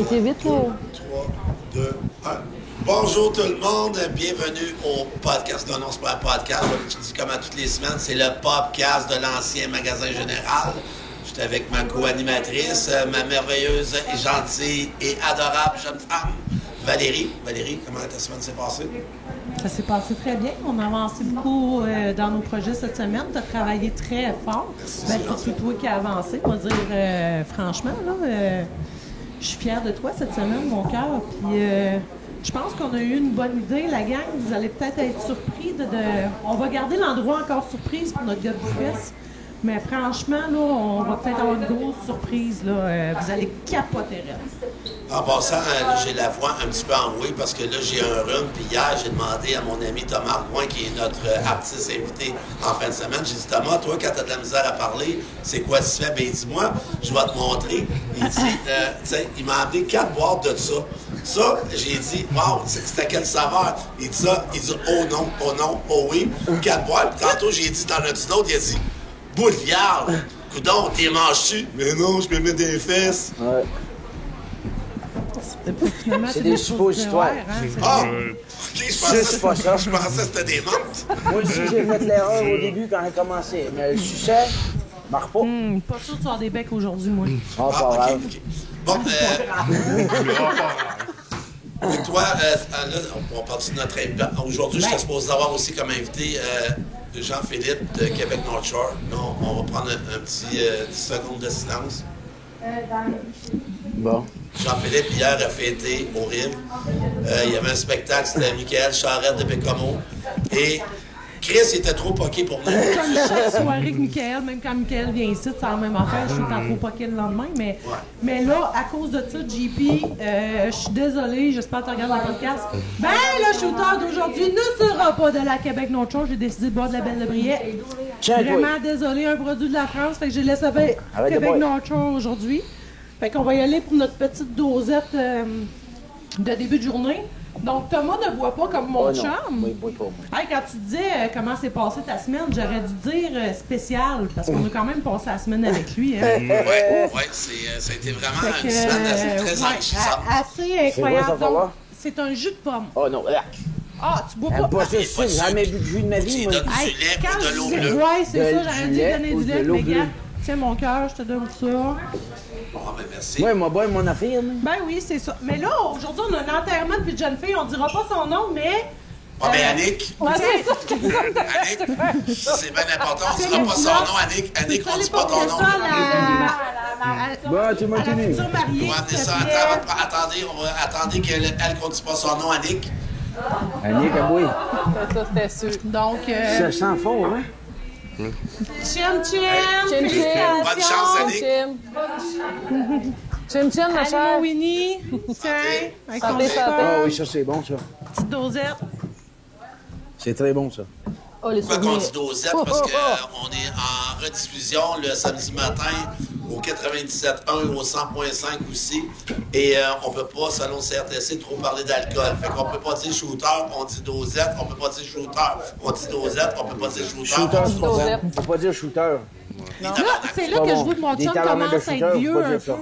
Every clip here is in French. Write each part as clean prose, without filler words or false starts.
été vite, là. 3, 2, 1. Bonjour tout le monde, bienvenue au podcast. Non, c'est pas un podcast, je dis comme à toutes les semaines, c'est le podcast de l'ancien magasin général. Je suis avec ma co-animatrice, ma merveilleuse et gentille et adorable jeune femme, Valérie. Valérie, comment ta semaine s'est passée? Ça s'est passé très bien. On a avancé beaucoup dans nos projets cette semaine. Tu as travaillé très fort. C'est surtout toi qui as avancé. On va dire, franchement, là, je suis fière de toi cette semaine, mon cœur. Puis je pense qu'on a eu une bonne idée. La gang, vous allez peut-être être surpris On va garder l'endroit encore surprise pour notre gars de buffet. Mais franchement, là, on va peut-être avoir une grosse surprise. Là. Vous allez capoter. En passant, j'ai la voix un petit peu enrouée parce que là, j'ai un rhume. Puis hier, j'ai demandé à mon ami Thomas Argoin, qui est notre artiste invité en fin de semaine, j'ai dit, Thomas, toi, quand tu as de la misère à parler, c'est quoi tu fais? Ben, dis-moi, je vais te montrer. Il dit, il m'a amené 4 boîtes de ça. Ça, j'ai dit, wow, c'était quelle saveur? Il dit ça, il dit, oh non, oh oui, 4 boîtes. Puis tantôt, j'ai dit dans notre autre, il a dit, boule de viande, coudon, t'es manges-tu? Mais non, je me mets des fesses. Ouais. C'est des suppositoires. Ok, je pensais que c'était des menthes. Moi aussi, j'ai fait l'erreur au début quand elle a commencé. Mais le succès, marche pas. Pas sûr de faire des becs aujourd'hui, moi. Oh, pas grave. Ok. Bon, et toi, là, on parle de notre invité. Aujourd'hui, je serais supposé avoir aussi comme invité Jean-Philippe de Québec North Shore. Non, on va prendre un petit 10 secondes de silence. Bon. Jean-Philippe, hier, a fêté au Rive. Il y avait un spectacle, c'était Michael Charette de Bécomo. Et Chris, il était trop poqué pour venir. Comme chaque soirée que Michael, même quand Michael vient ici, c'est la même affaire. Je suis trop poqué le lendemain. Mais là, à cause de ça, JP, je suis désolée, j'espère que tu regardes le podcast. Ben, le shooter d'aujourd'hui ne sera pas de la Québec North Shore. J'ai décidé de boire de la Belle de Briet. Vraiment désolée, un produit de la France. Fait que j'ai laissé avec Québec North Shore aujourd'hui. Fait qu'on va y aller pour notre petite dosette de début de journée. Donc, Thomas ne boit pas comme mon chum. Oui, il boit pas. Hey, quand tu disais comment s'est passée ta semaine, j'aurais dû dire spécial, parce qu'on a quand même passé la semaine avec lui. Hein? Oui, ça a été vraiment une semaine très enrichissante. Assez incroyable. Donc, c'est un jus de pomme. Oh non, Ah, tu bois j'aime pas? pas ça, j'ai jamais bu de jus de ma vie. Tu Moi. donnes du lait ou de l'eau bleue? Ouais, c'est ça, j'aurais dû lait donner ou du de lait, l'eau mais bleue? gars, tiens mon cœur, je te donne ça. Bon, ben merci. Moi, moi, boire mon affaire. Mais. Ben oui, c'est ça. Mais là, aujourd'hui, on a un enterrement de petite jeune fille, on dira pas son nom, mais... Ah, ben Annick. Ouais, c'est ça. Annick, c'est bien important. On ne dira pas son nom, Annick. Annick, on ne dit pas ton nom. Bon, tu m'as tenu. La future mariée, On va amener ça. Attendez qu'elle ne dise pas son nom, Annick. Annick, oui. Ça, c'était sûr. Donc, Ça sent fort, hein? Chim, Chim, chim. Bonne chance, Annick. Chim, chim, ma Allez, chère. mon Winnie. Tiens, avec ton Santé, super santé. Ah oui, ça, c'est bon, ça. petite dosette. C'est très bon, ça. Oh, les Pourquoi qu'on souvenirs. dit dosette? Parce qu'on est en rediffusion le samedi matin au 97.1 et au 100.5 aussi. Et on peut pas, selon CRTC, trop parler d'alcool. Fait qu'on peut pas dire shooter, on dit dosette. On peut pas dire shooter, on dit dosette. On peut pas dire shooter, Shooter, on dit c'est dosette. pas bon. Faut pas dire shooter. Là, c'est là que je veux que mon Des chum tabarnak de commence à shooter, être faut vieux pas un dire peu. ça.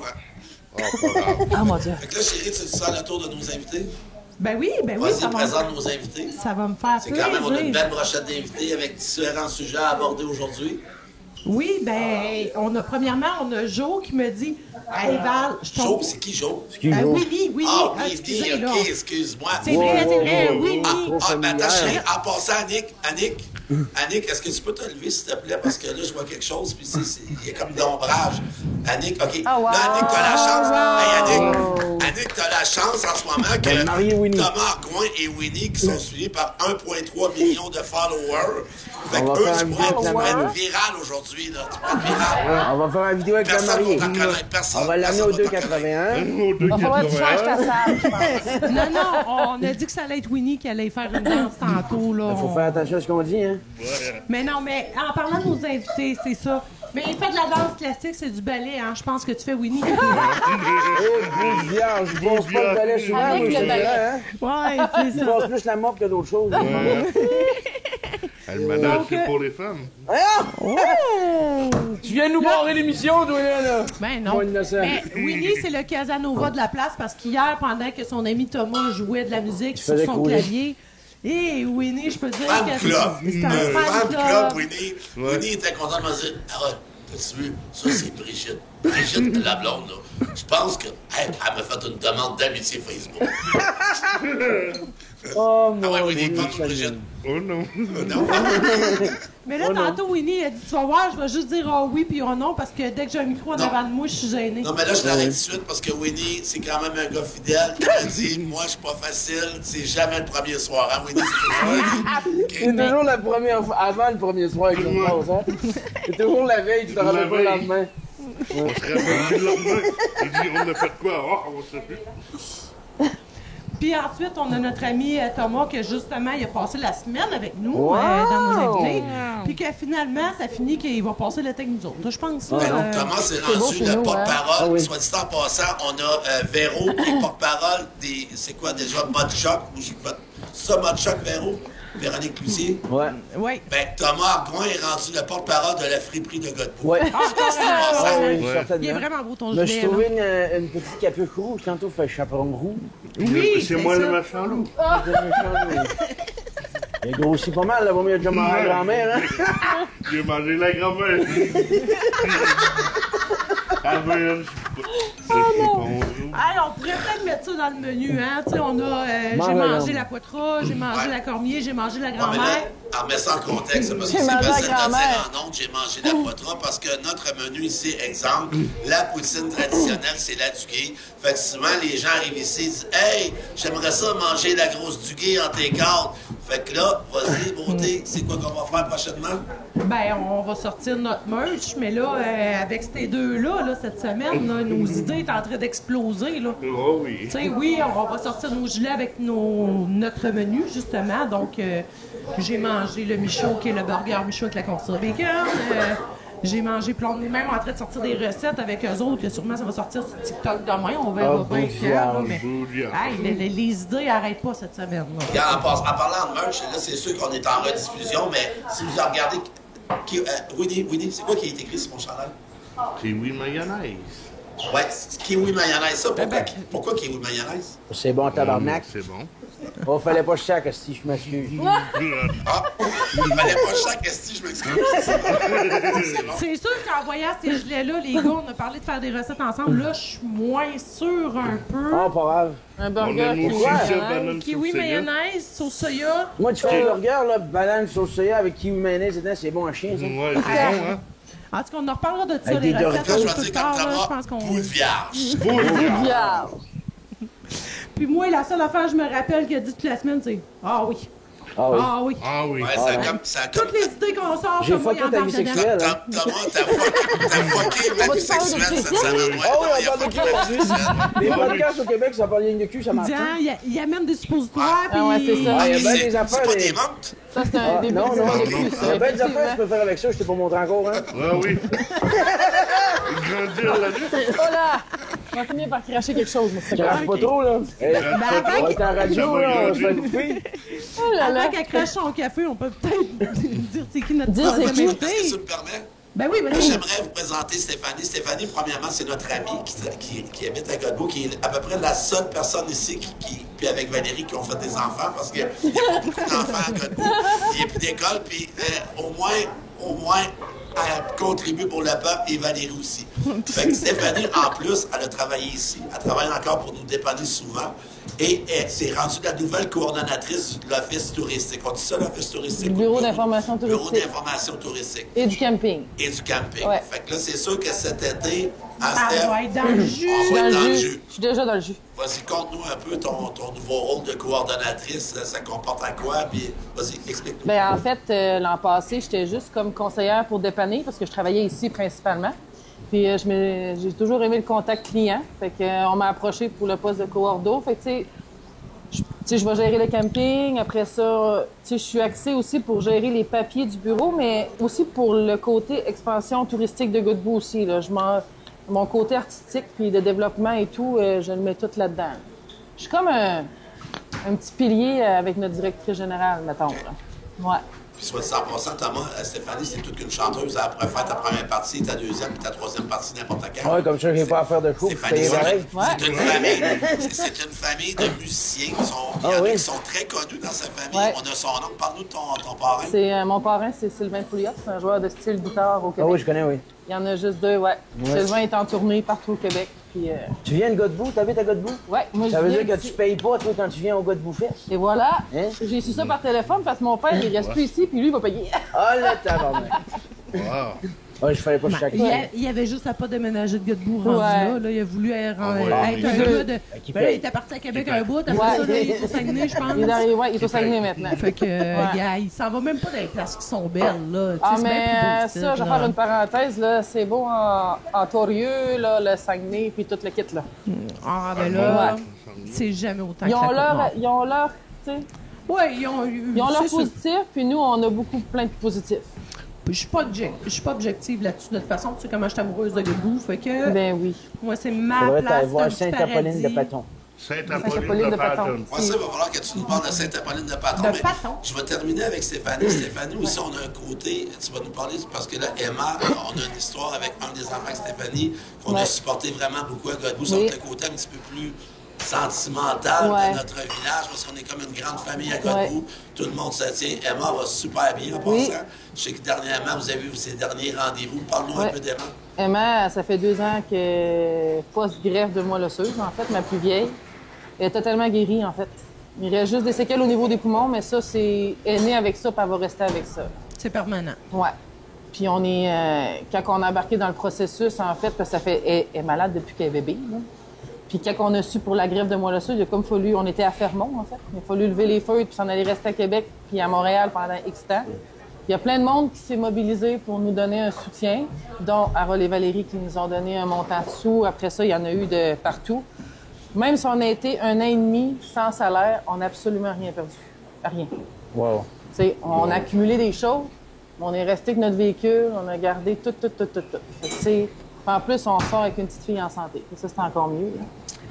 Oh, pas grave. Ah, mon Dieu. Fait que là, chérie, tu dis ça à le tour de nos invités. Ben oui, Vas-y, ça va, présente nos invités. ça va me faire C'est quand même, on a une plaisir. belle brochette d'invités avec différents sujets à aborder aujourd'hui. Oui, ben, premièrement, on a Jo qui me dit, hey Val, je Jo, tombe. c'est qui Jo? Excuse-moi. Willy, Ah, oui, excusez, là. ok, excuse-moi. C'est vrai, Willy. Mais attends, familière. chérie, en passant, Annick, est-ce que tu peux te lever, s'il te plaît? Parce que là, je vois quelque chose, puis il y a comme d'ombrage. Annick, OK. Oh, wow. Là, Annick, t'as la chance. Hey, Annick, t'as la chance en ce moment que marier Winnie. Thomas Argoin et Winnie, qui sont suivis par 1,3 million de followers. Fait que On va eux, faire tu une pourrais vidéo avec la être viral aujourd'hui, là. Tu pourrais être viral. On va faire une vidéo avec la Personne mariée. va t'en connaître, personne. On va l'amener au Personne va t'en connaître. 2,81. Il va falloir que tu changes ta salle, je pense. Non, on a dit que ça allait être Winnie qui allait faire une danse tantôt, là. Il faut faire attention à ce qu'on dit, hein? Mais non, mais en parlant de nos invités, c'est ça. Mais il fait de la danse classique, c'est du ballet, hein. Je pense que tu fais Winnie. Oh, Dieu vierge, je pose pas le balai souvent, Avec moi, je le te balai. dirais, hein? Ouais, c'est Je ça. passe plus la morte que d'autres choses. Hey, Le manège, Donc, c'est pour les femmes. Tu viens de nous barrer l'émission, toi, là. Ben non. Bon innocent. Mais Winnie, c'est le Casanova de la place parce qu'hier, pendant que son ami Thomas jouait de la musique sur faisais son couler. clavier, et Winnie, je peux te dire Fan que club. c'est un Fan fan club, club. Winnie. Winnie était content de me dire, ah, t'as-tu vu? Ça, c'est Brigitte. Brigitte, la blonde, là. Je pense que, elle m'a fait une demande d'amitié Facebook. Oh, Ah ouais, mon Winnie, Dieu, parle de Brigitte. Oh non. Non. Mais là, tantôt, Winnie, elle dit, tu vas voir, je vais juste dire oh oui puis oh non parce que dès que j'ai un micro en Non. avant de moi, je suis gênée. Non, mais là, je l'arrête tout de suite parce que Winnie, c'est quand même un gars fidèle qui m'a dit, moi, je suis pas facile, c'est jamais le premier soir. Hein, Winnie, c'est C'est toujours la première fois, avant le premier soir que je passe, hein. C'est toujours la veille, tu te rappelles pas le lendemain. On se rappelle plus le lendemain. Il dit, on a fait quoi? Oh, on sait plus. Puis ensuite, on a notre ami Thomas qui, justement, il a passé la semaine avec nous Wow! dans nos invités. Puis que finalement, ça finit qu'il va passer l'été avec nous autres. Je pense. Là, Ben, Thomas s'est rendu chez le nous, porte-parole. Ah oui. Soit dit en passant, on a Véro qui est porte-parole des. C'est quoi déjà? Mod Choc? Ça, Mod Choc, Véro? Véronique Cloutier? Ouais. Oui. Ben, Thomas Argoin est rendu le porte-parole de la friperie de Godbout. Ouais. Ah, oui, il est certainement. vraiment beau ton Je me gilet. suis là. trouvé une petite capuche rouge, tantôt fait chaperon rouge. Oui, C'est moi ça. le machin loup. Il a grossi pas mal, là, il a déjà mangé la grand-mère, hein? J'ai mangé la grand-mère. Ah ben, Hey, on pourrait peut-être mettre ça dans le menu, hein. Tu sais, on a. J'ai Mange-la, mangé là. la poitras, j'ai mangé Ouais. la cormier, j'ai mangé la Ah, mais grand-mère. là, en mettant ça en contexte, parce que J'ai c'est mangé la facile de grand-mère. dire en ondes, j'ai mangé la poitras, parce que notre menu ici, exemple, la poutine traditionnelle, c'est la duguay. Fait que souvent, les gens arrivent ici et disent « Hey, j'aimerais ça manger la grosse duguay en take-out. » Fait que là, vas-y, beauté, c'est quoi qu'on va faire prochainement? Ben, on va sortir notre merch, mais là, avec ces deux-là, là, cette semaine, là, nos idées sont en train d'exploser, là. oh oui. Tu sais, oui, on va sortir nos gilets avec notre menu, justement. Donc, j'ai mangé le Michaud, qui est le burger Michaud avec la conserve bacon. J'ai mangé plein. On est même en train de sortir des recettes avec eux autres, que sûrement ça va sortir sur TikTok demain. On verra Oh, bien quand, là, mais Bouillard. hey, les idées n'arrêtent pas cette semaine. Là. Regarde, en parlant de merch, là, c'est sûr qu'on est en rediffusion, mais si vous en regardez... Winnie, c'est quoi qui est écrit sur mon chandail? Kiwi mayonnaise. Ouais, c'est kiwi mayonnaise. Ça, pourquoi kiwi mayonnaise? C'est bon, tabarnak. C'est bon. Oh, fallait pas que je sache, si je m'excuse. Ah, il fallait pas chaque esti, je m'excuse. C'est bon. C'est sûr qu'en voyant ces gilets-là, les gars, on a parlé de faire des recettes ensemble. Là, je suis moins sûre un peu. Oh, pas grave. Un On burger aime aussi kiwi. ça, banane Kiwi sur mayonnaise, sauce soya. Moi, tu fais un burger, là, banane sauce soya avec kiwi mayonnaise dedans, c'est bon à chien, ça. Ouais, c'est bon, hein? En tout cas, on en reparlera de ça, Avec les des recettes. Là, je un vais peu dire tard, comme là, je Thomas, pense qu'on... boule vierge. Vierge. Puis moi, la seule affaire que je me rappelle qu'il a dit toute la semaine, c'est « Ah oui, Ah oui. ah oui. Ah oui. Ouais, ça a comme... Toutes les idées qu'on sort, J'ai comme moi, il fucké ta embarque vie dedans. sexuelle, hein. Thomas, t'as fucké ma vie sexuelle cette semaine. Ouais, Ah oui, il a on parle de fucké ma vie sexuelle. Les podcasts au Québec, ça parle rien de cul, ça marche. Disant, il amène des suppositoires, puis... Ah ouais, c'est ça. Ah, il y a bien C'est des affaires. pas des- des menthes? Ça, c'est un début Non, non, de il plus, y a bien des affaires que tu peux faire avec ça, je t'ai pas montré encore, hein. Ah oui. Grandir la vie. Oh là! On va finir par cracher quelque chose, moi, c'est Crache grave. pas trop, là. Hey, Ben, on va être en radio, là, on se fait couper. Oh là là! Avant qu'elle crache son café, on peut peut-être dire c'est qui notre Dire c'est troisième qui. Est-ce que tu invité. me permets? Ben oui, ben Moi, oui. j'aimerais vous présenter Stéphanie. Stéphanie, premièrement, c'est notre amie qui habite à Godbout, qui est à peu près la seule personne ici puis avec Valérie, qui ont fait des enfants, parce qu'il n'y a pas beaucoup d'enfants à Godbout. Il n'y a plus d'école, puis au moins, elle contribue pour le peuple et Valérie aussi. Fait que Stéphanie, en plus, elle a travaillé ici. Elle travaille encore pour nous dépanner souvent. Et elle s'est rendue la nouvelle coordonnatrice de l'Office touristique. On dit ça, l'Office touristique? Bureau d'information Bureau touristique. d'information touristique Et du camping. et du camping. Ouais. Fait que là, c'est sûr que cet été, à Ah Steph, ouais, dans le jus. on va Dans être dans le le jus. jus. Je suis déjà dans le jus. Vas-y, conte-nous un peu ton nouveau rôle de coordonnatrice. Ça comporte à quoi? Puis, vas-y, explique-nous. Ben en fait, l'an passé, j'étais juste comme conseillère pour dépanner parce que je travaillais ici principalement. Puis j'ai toujours aimé le contact client. Fait que on m'a approché pour le poste de coordo. Fait que tu sais, je vais gérer le camping. Après ça, tu sais, je suis axée aussi pour gérer les papiers du bureau, mais aussi pour le côté expansion touristique de Godbout aussi. Là. Mon côté artistique puis de développement et tout, je le mets tout là-dedans. Je suis comme un petit pilier avec notre directrice générale, mettons. Là. Ouais. Puis soit dit en passant, Thomas, Stéphanie, c'est toute qu'une chanteuse. Elle pourrait faire ta première partie, ta deuxième, puis ta troisième partie n'importe quand. Ouais, comme ça, j'ai pas à faire de show. Stéphanie, c'est une famille de musiciens qui sont très connus dans sa famille. Ouais. On a son nom. Parle-nous de ton parrain. Mon parrain, c'est Sylvain Pouliot. C'est un joueur de style guitare au Québec. Ah oui, je connais, oui. Il y en a juste deux, ouais. Sylvain est en tournée partout au Québec. Puis, Tu viens de Godbout? T'habites à Godbout? ouais, moi, Ça veut viens dire que d'ici. tu payes pas, toi, quand tu viens au Godbout Fest? Et voilà, Hein? j'ai su ça par téléphone parce que mon père, il reste plus ici, puis lui, il va payer. Ah, là, tabarnak. Wow. Ouais, je fallais pas chaque Il y avait juste à pas déménager de Godbout rendu Ouais. là. Il a voulu être un ouais. gars de... Qui Ben là, il paye. était parti à Québec un bout. Après Ouais. ça, là, il est au Saguenay, je pense. Il est arrivé, ouais, il est au Saguenay maintenant. Fait que, gars, il s'en va même pas dans les places qui sont belles, là. Tu sais, Ah, c'est bien mais plus beau, ça, je vais là. faire une parenthèse, là. C'est beau en Torieux, là, le Saguenay, puis tout le kit, là. Ah, ben là, Ouais. c'est jamais autant Ils que ont la leur, Côte-Nord. ils ont leur, tu sais, Ouais, ils ils ont leur c'est sûr. positif, puis nous, on a beaucoup plein de positifs. Je suis pas objective là-dessus de toute façon. Tu sais comment je suis amoureuse de Godbout. Fait que, Ben oui. moi, c'est ma Faudrait place. aller C'est voir un petit Sainte-Apolline de paradis. Paton. Sainte-Apolline de Paton. Moi, ça, il va falloir que tu nous parles de Sainte-Apolline de Paton. De mais Paton. Je vais terminer avec Stéphanie. Stéphanie, aussi, on a un côté. Tu vas nous parler, parce que là, Emma, on a une histoire avec un des enfants de Stéphanie qu'on a Ouais. supporté vraiment beaucoup à Godbout. Ça, Oui. le côté un petit peu plus sentimental Ouais. de notre village, parce qu'on est comme une grande famille à Godbout. Tout le monde se tient. Emma va super bien en Oui. passant. Je sais que dernièrement, vous avez vu ses derniers rendez-vous. Parle-nous un Ouais. peu d'Emma. Emma, ça fait 2 ans que post-greffe de moelle osseuse, en fait, ma plus vieille. Elle est totalement guérie, en fait. Il reste juste des séquelles au niveau des poumons, mais ça, elle est née avec ça, puis elle va rester avec ça. C'est permanent. Ouais. Puis on est... quand on a embarqué dans le processus, en fait, parce que elle est malade depuis qu'elle est bébé, là. Puis quand on a su pour la greffe de moelle osseuse, il a comme fallu... On était à Fermont, en fait. Il a fallu lever les feuilles, puis s'en aller rester à Québec, puis à Montréal pendant X temps. Il y a plein de monde qui s'est mobilisé pour nous donner un soutien, dont Harold et Valérie qui nous ont donné un montant de sous. Après ça, il y en a eu de partout. Même si on a été 1 an et demi sans salaire, on n'a absolument rien perdu. Rien. Wow. T'sais, on a accumulé des choses, mais on est resté avec notre véhicule, on a gardé tout. Fait que, t'sais, en plus, on sort avec une petite fille en santé. Ça, c'est encore mieux. Là.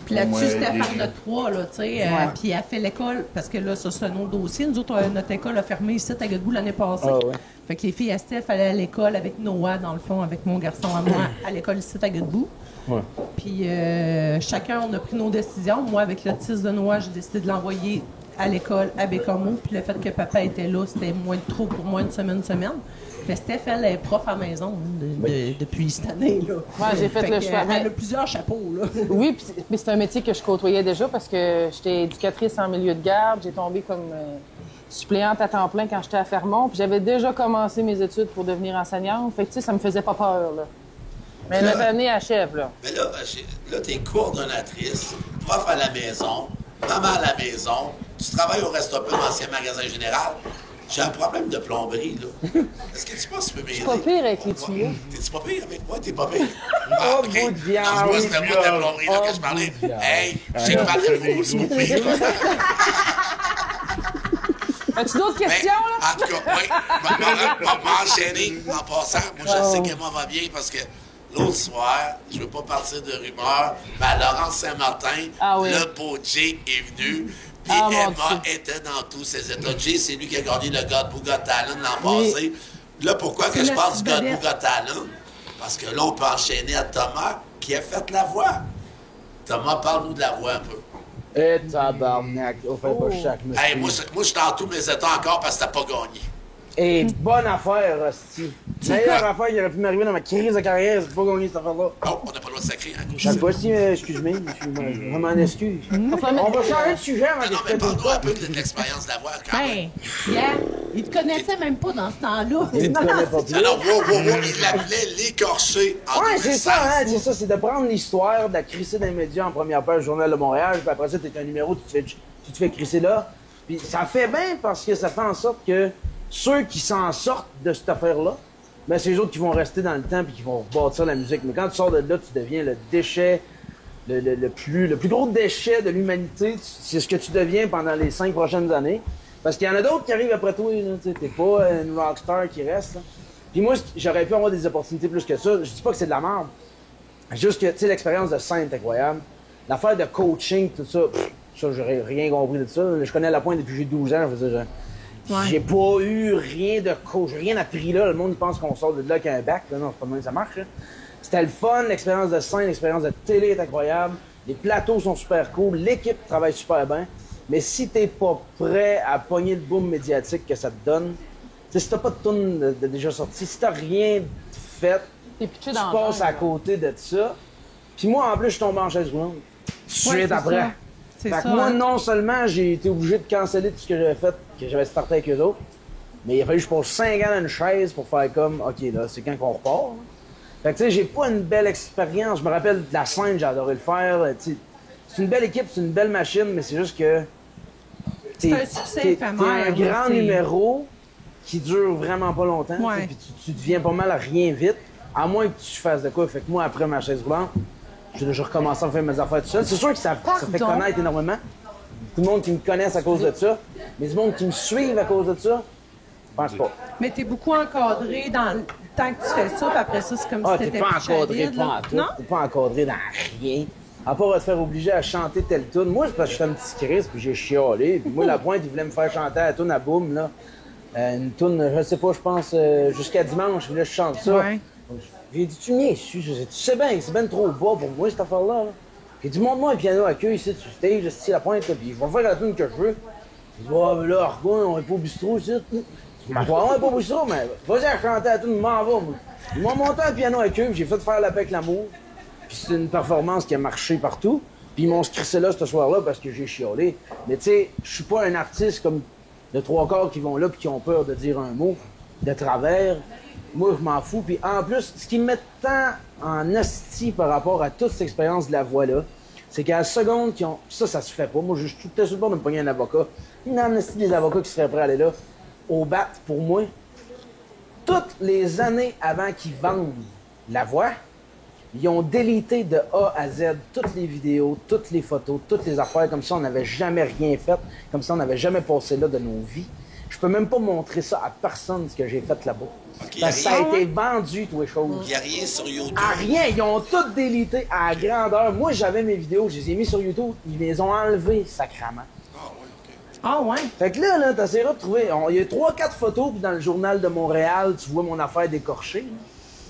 Puis là-dessus, Ouais, c'était à des- faire de 3, là, tu sais. Ouais. Puis elle fait l'école, parce que là, ça, c'est un autre dossier. Nous autres, notre école a fermé ici à Godbout l'année passée. Ah ouais. Fait que les filles à Steph allaient à l'école avec Noah, dans le fond, avec mon garçon à moi, à l'école ici à Godbout. Ouais. Puis chacun, on a pris nos décisions. Moi, avec l'autisme de Noah, j'ai décidé de l'envoyer à l'école à Bécamo. Puis le fait que papa était là, c'était moins de trop pour moi, une semaine. Mais Steph, elle est prof à la maison depuis cette année. Là. Ouais, j'ai fait le choix. Elle a plusieurs chapeaux. Là. Oui, mais c'est un métier que je côtoyais déjà parce que j'étais éducatrice en milieu de garde. J'ai tombé comme suppléante à temps plein quand j'étais à Fermont. Puis j'avais déjà commencé mes études pour devenir enseignante. Fait que, tu sais, ça me faisait pas peur, là. Mais Là- notre année achève, là. Mais là t'es coordonnatrice, prof à la maison, maman à la maison, tu travailles au Restaurant, ancien magasin général. J'ai un problème de plomberie, là. Est-ce que tu penses que tu peux m'aider? Pas pire avec les tuyaux. T'es-tu pas pire avec moi? T'es pas pire? Oh, ok. bout de viande. Non, c'est pas c'était moi de la plomberie là, Oh, que je parlais. bout de viande. Hey, j'ai parlé beaucoup, s'il vous plaît. As-tu d'autres questions, là? En tout cas, oui. M'enchaîner en passant. Moi, je sais qu'Emma va bien parce que l'autre soir, je veux pas partir de rumeurs, mais à Laurence Saint-Martin, Ah oui. le beau Jay est venu. Puis Ah, mon Emma Dieu. était dans tous ses états. Jay, c'est lui qui a gagné le Godbout Got Talent l'an Oui. passé. Là, pourquoi que C'est je la parle du petite Godbout vedette. Got Talent? Parce que là, on peut enchaîner à Thomas, qui a fait la voix. Thomas, parle-nous de la voix un peu. Eh, tabarnak. On fait pas chaque monsieur. Hey, moi, je suis dans tous mes états encore parce que t'as pas gagné. Et bonne affaire, hostie. Meilleure affaire qui aurait pu m'arriver dans ma crise de carrière, c'est pas gagner cette affaire-là. Oh, on n'a pas le droit de sacrer, hein? Je sais pas si, excuse-moi, je m'en excuse. On va changer de sujet avant que Non, je mais fête parle-nous quoi. un peu de l'expérience de la voix, quand même. Ben, yeah, il te connaissait même pas dans ce temps-là. Il me connaît pas plus. Alors, wow, il l'appelait l'écorché en Ouais, 2016. c'est ça, hein, c'est ça, c'est de prendre l'histoire, de la crisser dans les médias en première page du Journal de Montréal, puis après ça, t'es un numéro, tu te fais crisser là. Puis ça fait bien parce que ça fait en sorte que ceux qui s'en sortent de cette affaire-là, ben c'est les autres qui vont rester dans le temps puis qui vont rebâtir la musique. Mais quand tu sors de là, tu deviens le déchet, le plus gros déchet de l'humanité. C'est ce que tu deviens pendant les 5 prochaines années. Parce qu'il y en a d'autres qui arrivent après toi, là, tu sais, t'es pas une rockstar qui reste. Là. Puis moi, j'aurais pu avoir des opportunités plus que ça. Je dis pas que c'est de la merde. Juste que, tu sais, l'expérience de scène est incroyable. L'affaire de coaching, tout ça, ça, j'aurais rien compris de ça. Je connais la pointe depuis que j'ai 12 ans. Je veux dire, J'ai pas eu rien de coach, j'ai rien appris là. Le monde pense qu'on sort de là avec un bac. Là, non, c'est pas de même que ça marche. Là. C'était le fun, l'expérience de scène, l'expérience de télé est incroyable. Les plateaux sont super cool, l'équipe travaille super bien. Mais si t'es pas prêt à pogner le boom médiatique que ça te donne, si t'as pas de tune de déjà sorti, si t'as rien fait, tu passes à côté de ça. Puis moi, en plus, je suis tombé en chaise roulante. Suite après. Fait que moi, non seulement j'ai été obligé de canceller tout ce que j'avais fait, que j'avais starté avec eux autres, mais il a fallu que je passe 5 ans dans une chaise pour faire comme, OK, là, c'est quand qu'on repart. Là. Fait que tu sais, j'ai pas une belle expérience. Je me rappelle de la scène, j'ai adoré le faire. C'est une belle équipe, c'est une belle machine, mais c'est juste que c'est un succès éphémère. T'es un grand numéro qui dure vraiment pas longtemps. Puis tu deviens pas mal à rien vite, à moins que tu fasses de quoi. Fait que moi, après ma chaise roulante, j'ai déjà recommencé à faire mes affaires tout seul. C'est sûr que ça fait connaître énormément. Tout le monde qui me connaisse à cause de ça, mais du monde qui me suive à cause de ça, je pense pas. Mais t'es beaucoup encadré dans le temps que tu fais ça, puis après ça, c'est comme si t'étais pas encadré, pas en tout. T'es pas encadré dans rien. À part te faire obliger à chanter telle tune. Moi, c'est parce que j'étais un petit Chris, puis j'ai chialé. Puis moi, la pointe, il voulait me faire chanter la tune à Boom, là. Une tune, je sais pas, je pense, jusqu'à dimanche, il voulait que je chante ça. Ouais. J'ai dit, tu niaises, tu sais bien, c'est bien trop bas pour moi, cette affaire-là. Là. J'ai dit, montre-moi un piano à queue ici, sur stage, ici, la pointe, là, puis je vais faire la tune que je veux. J'ai dit, oh, mais là, regarde, on est pas au bistrot ici. On est pas au bistrot, mais vas-y à chanter la tune, m'en va, moi. Ils m'ont monté un piano à queue, puis j'ai fait faire la paix avec l'amour. Puis c'est une performance qui a marché partout. Puis ils m'ont scrissé là ce soir-là parce que j'ai chiolé. Mais tu sais, je suis pas un artiste comme de 3/4 qui vont là puis qui ont peur de dire un mot de travers. Moi, je m'en fous. Puis en plus, ce qui me met tant en hostie par rapport à toute cette expérience de la voix-là, c'est qu'à la seconde qu'ils ont... Ça se fait pas. Moi, je suis tout à fait sûr de me pogner un avocat. Il y a une amnistie des avocats qui seraient prêts à aller là. Au bat, pour moi, toutes les années avant qu'ils vendent la voix, ils ont délité de A à Z toutes les vidéos, toutes les photos, toutes les affaires, comme si on n'avait jamais rien fait, comme si on n'avait jamais passé là de nos vies. Je peux même pas montrer ça à personne, ce que j'ai fait là-bas. Okay, parce que ça a été vendu, toutes les choses. Il n'y a rien sur YouTube. À rien, ils ont tout délité à grandeur. Moi, j'avais mes vidéos, je les ai mis sur YouTube, ils les ont enlevées, sacrément. Ah ouais? Fait que là, t'essaieras de trouver... Il y a 3-4 photos, puis dans le journal de Montréal, tu vois mon affaire décorchée.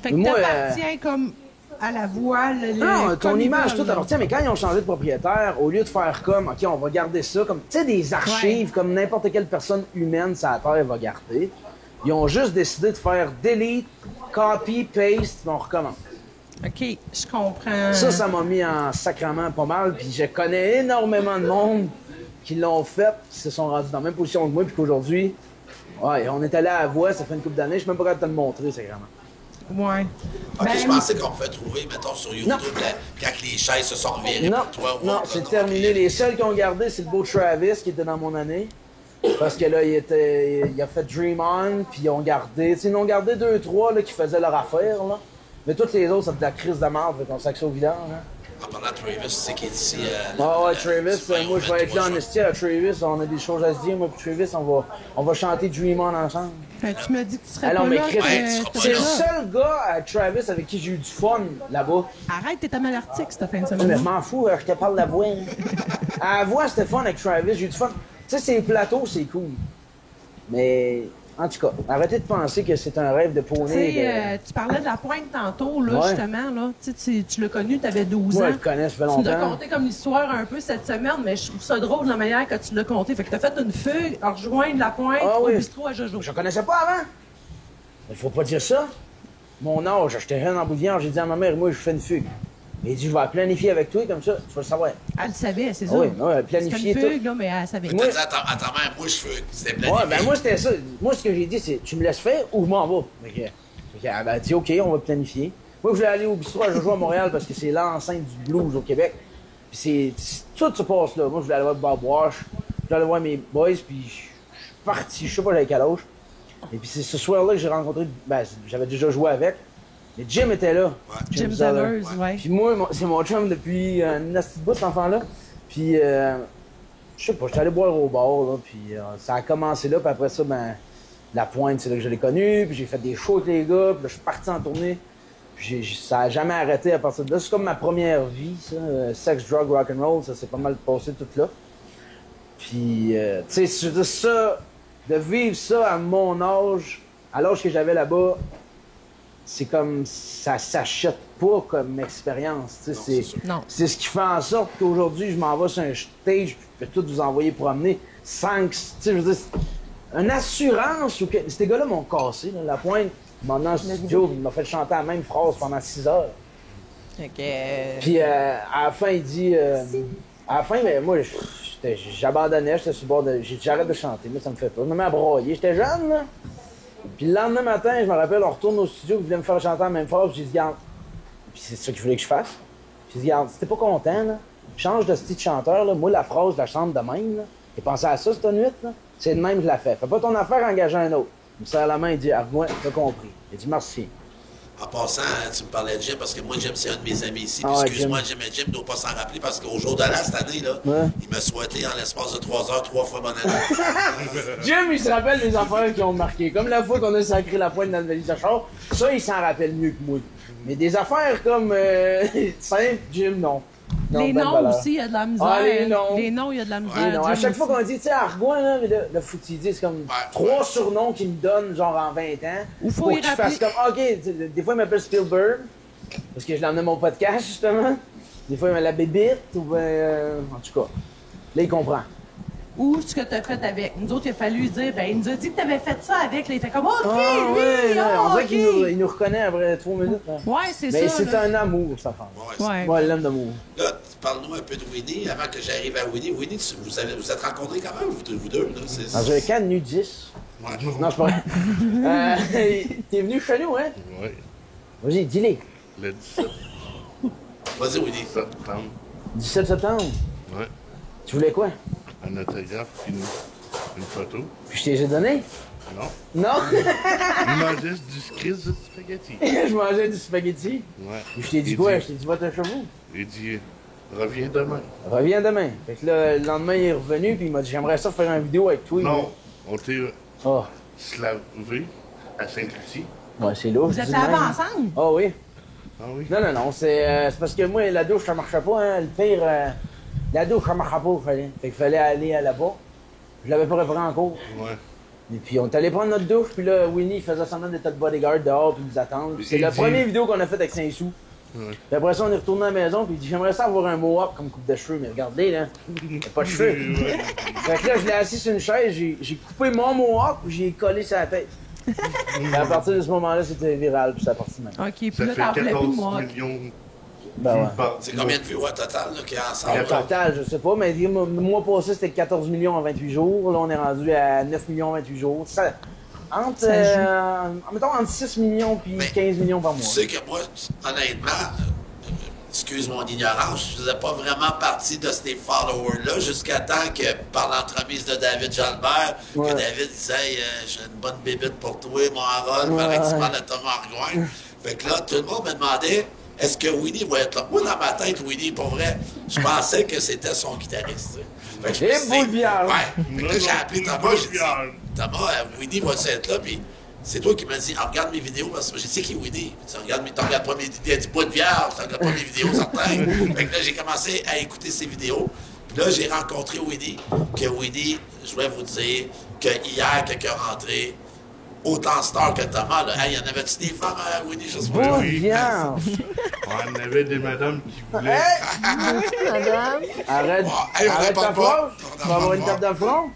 Fait que t'appartiens comme... à la voile. Non, ton image, tout appartient, mais quand ils ont changé de propriétaire, au lieu de faire comme, OK, on va garder ça, comme, tu sais, des archives, comme n'importe quelle personne humaine sur la Terre va garder, ils ont juste décidé de faire delete, copy, paste, puis on recommence. OK, je comprends. Ça m'a mis en sacrement pas mal, puis je connais énormément de monde qui l'ont fait, qui se sont rendus dans la même position que moi, puis qu'aujourd'hui, ouais, on est allé à la voix, ça fait une couple d'années, je suis même pas capable de te le montrer, sacrément. Ouais. OK, je pensais qu'on pouvait trouver, mettons, sur YouTube, quand les chaises se sont revirées pour toi. Non, c'est terminé. Les seuls qui ont gardé, c'est le beau Travis, qui était dans mon année. Parce que là, il a fait Dream On, puis ils ont gardé... Ils ont gardé 2-3 qui faisaient leur affaire, là. Mais toutes les autres, c'est de la crise de merde, fait qu'on s'axe au vidange, là. En parlant de Travis, tu sais qui est ici... ouais, Travis, moi, je vais être là en esti à Travis. On a des choses à se dire, moi et Travis, on va chanter Dream On ensemble. Tu m'as dit que tu serais alors, pas mais là. c'est le seul gars à Travis avec qui j'ai eu du fun là-bas. Arrête, t'es à Malartic cette fin de Mais semaine. je m'en fous, je te parle de la voix. À la voix, c'était fun avec Travis, j'ai eu du fun. Tu sais, ces plateaux, c'est cool. Mais, en tout cas, arrêtez de penser que c'est un rêve de poney. Tu parlais de la pointe tantôt, là, justement. Là. Tu l'as connu, tu avais 12 ans. Moi, je le connais, ça fait longtemps. Tu l'as conté comme l'histoire un peu cette semaine, mais je trouve ça drôle de la manière que tu l'as conté. Fait que tu as fait une fugue à rejoindre la pointe au bistrot à Jojo. Je connaissais pas avant. Il faut pas dire ça. Mon âge, j'étais jeune en Bouvière, j'ai dit à ma mère, moi, je fais une fugue. Il dit, je vais la planifier avec toi, comme ça, tu vas le savoir. Elle le savait, c'est ça. Oui, elle planifiait tout. C'était une fugue, là, mais elle savait. Moi, à ta mère, moi, je fugue. C'était planifié. Ouais, ben moi, c'était ça. Moi, ce que j'ai dit, c'est, tu me laisses faire ou je m'en vais. Elle a dit, OK, on va planifier. Moi, je voulais aller au bistrot à Jojo à Montréal parce que c'est l'enceinte du blues au Québec. Puis tout se passe là. Moi, je voulais aller voir Bob Wash, je voulais aller voir mes boys, puis je suis parti, je sais pas j'avais quel âge. Et puis c'est ce soir-là que j'ai rencontré, j'avais déjà joué avec, mais Jim était là. Ouais. Jim Zellers, ouais. Puis moi, c'est mon chum depuis une petite bout, cet enfant-là. Puis, je sais pas, j'étais allé boire au bar, là, puis ça a commencé là, puis après ça, la pointe, c'est là que je l'ai connu, puis j'ai fait des shows avec les gars, puis là, je suis parti en tournée. Puis ça a jamais arrêté à partir de là. C'est comme ma première vie, ça. Sex, drug, rock'n'roll, ça s'est pas mal passé tout là. Puis, tu sais, ça, de vivre ça à mon âge, à l'âge que j'avais là-bas, c'est comme ça s'achète pas comme expérience. C'est ce qui fait en sorte qu'aujourd'hui, je m'en vais sur un stage, puis je peux tout vous envoyer promener. Je veux dire, une assurance ou que. Ces gars-là m'ont cassé, là, la pointe. Ils m'ont emmené en studio, il m'a fait chanter la même phrase pendant 6 heures. Puis à la fin, il dit. À la fin, mais moi, j'abandonnais, j'étais sur le bord de. J'arrête de chanter, moi, ça me fait peur. Je me mets à broyer. J'étais jeune, là. Puis le lendemain matin, je me rappelle, on retourne au studio, il voulait me faire chanter la même phrase, puis j'ai dit, garde. Puis c'est ça qu'il voulait que je fasse. J'ai dit, garde, si t'es pas content, là, change de style de chanteur, là. Moi, la phrase, je la chante de même, là. Et pensez à ça, cette nuit, là. C'est de même que je la fais. Fais pas ton affaire, engage un autre. Il me serre la main, il dit, Argoin, t'as compris. Il dit, merci. En passant, tu me parlais de Jim, parce que moi, Jim, c'est un de mes amis ici. Puis excuse-moi, Jim et Jim ne doivent pas s'en rappeler, parce qu'au jour de l'an, cette année, là, il m'a souhaité, en l'espace de 3 heures, 3 fois bonne année. Jim, il se rappelle des affaires qui ont marqué. Comme la fois qu'on a sacré la pointe dans le valise de char, ça, il s'en rappelle mieux que moi. Mais des affaires comme simple, Jim, non. Les noms aussi, il y a de la misère. Ah, les noms. Les noms, il y a de la misère. À chaque fois qu'on dit, tu sais, Argoin, là, le foutier, c'est comme 3 surnoms qu'il me donne, genre en 20 ans. Ou faut pour y qu'il rappeler. fasse comme, OK, des fois, il m'appelle Spielberg, parce que je l'emmène à mon podcast, justement. Des fois, il m'appelle la bébite, ou ben, en tout cas. Là, il comprend. Ou ce que tu as fait avec. Nous autres, il a fallu dire, ben, il nous a dit que tu avais fait ça avec. Là, il était comme, OK, Ah, lui, ouais, on dirait OK. qu'il nous reconnaît après 3 minutes. Là. Ouais, c'est Mais ça. c'est là. un amour, ça fait. Ouais. Moi, elle l'aime d'amour. Là, parle-nous un peu de Winnie, avant que j'arrive à Winnie. Winnie, vous êtes rencontrés quand même, vous deux, là? Dans un camp de nudistes. Ouais. Non, c'est pas vrai. T'es venu chez nous, hein? Oui. Vas-y, dis-les. Le 17 Vas-y, Winnie. septembre. 17 septembre. Ouais. Tu voulais quoi? Un autographe puis une photo. Puis je t'ai déjà donné? Non. Non? Il mangeait du skris de spaghetti. Je mangeais du spaghetti. Ouais. Puis je t'ai dit Il quoi? dit- Je t'ai dit, va te chez vous. Il dit, reviens demain. Reviens demain. Fait que là, le lendemain, il est revenu, puis il m'a dit, j'aimerais ça faire une vidéo avec toi. Non, on t'est Ah, slavé à Sainte-Lucie. ouais, c'est lourd. Vous êtes là-bas ensemble? Ah oui. Ah oui? Non, c'est parce que moi, la douche, ça marchait pas, hein. Le pire, la douche, ça marchait pas, fallait. Fait qu'il fallait aller là-bas. Je l'avais pas repris en cours. Ouais. Et puis, on est allé prendre notre douche, puis là, Winnie, il faisait semblant d'être notre bodyguard dehors, puis nous attendre. Puis c'est Il la dit- première vidéo qu'on a faite avec Saint-Sou. Ouais. Puis après ça, on est retourné à la maison, puis il dit, j'aimerais ça avoir un mohawk comme coupe de cheveux, mais regardez, là, il n'y a pas de cheveux. Ouais. Fait que là, je l'ai assis sur une chaise, j'ai coupé mon mohawk, puis j'ai collé sur la tête. Et à partir de ce moment-là, c'était viral, puis c'est parti maintenant. OK, puis Ça là, fait t'en voulais plus, 14 moi. millions. Ben ouais. Par- C'est combien de vues au total là, qu'il y a ensemble? En total, je sais pas, mais le mois passé, c'était 14 millions en 28 jours. Là, on est rendu à 9 millions en 28 jours. Ça, entre, mettons, entre 6 millions puis Mais 15 millions par Tu mois. sais que moi, honnêtement, excuse mon ignorance, je faisais pas vraiment partie de ces followers-là jusqu'à temps que, par l'entremise de David Jalbert, Ouais. que David disait hey, j'ai une bonne bébite pour toi, mon Harold, fallait que tu parles à Thomas Argoin. Fait que là, tout le monde me demandait est-ce que Winnie va être là? Moi, dans ma tête, Winnie, pour vrai, je pensais que c'était son guitariste. Fait que je me Et suis dit, boule viande. ouais. Fait que là, j'ai appelé Non, Thomas, j'ai dit viande. Thomas, Winnie va être là, puis c'est toi qui m'as dit, ah, regarde mes vidéos, parce que je sais qui est Winnie. Tu regardes pas mes vidéos, il a dit pas de vierge, tu regardes pas mes vidéos, certain. Fait que là, j'ai commencé à écouter ses vidéos. Puis là, j'ai rencontré Winnie, que Winnie, je vais vous dire, que hier, quand il est rentré, autant star que Thomas, là. Hey, y en avait-tu des femmes à Winnie, je sais pas. Boule oui. viande. On avait des madames qui voulaient. Madame. Arrête, Hey, on arrête en ta parle pas. phrase. On en Tu vas avoir parle une pas. tape dans le front.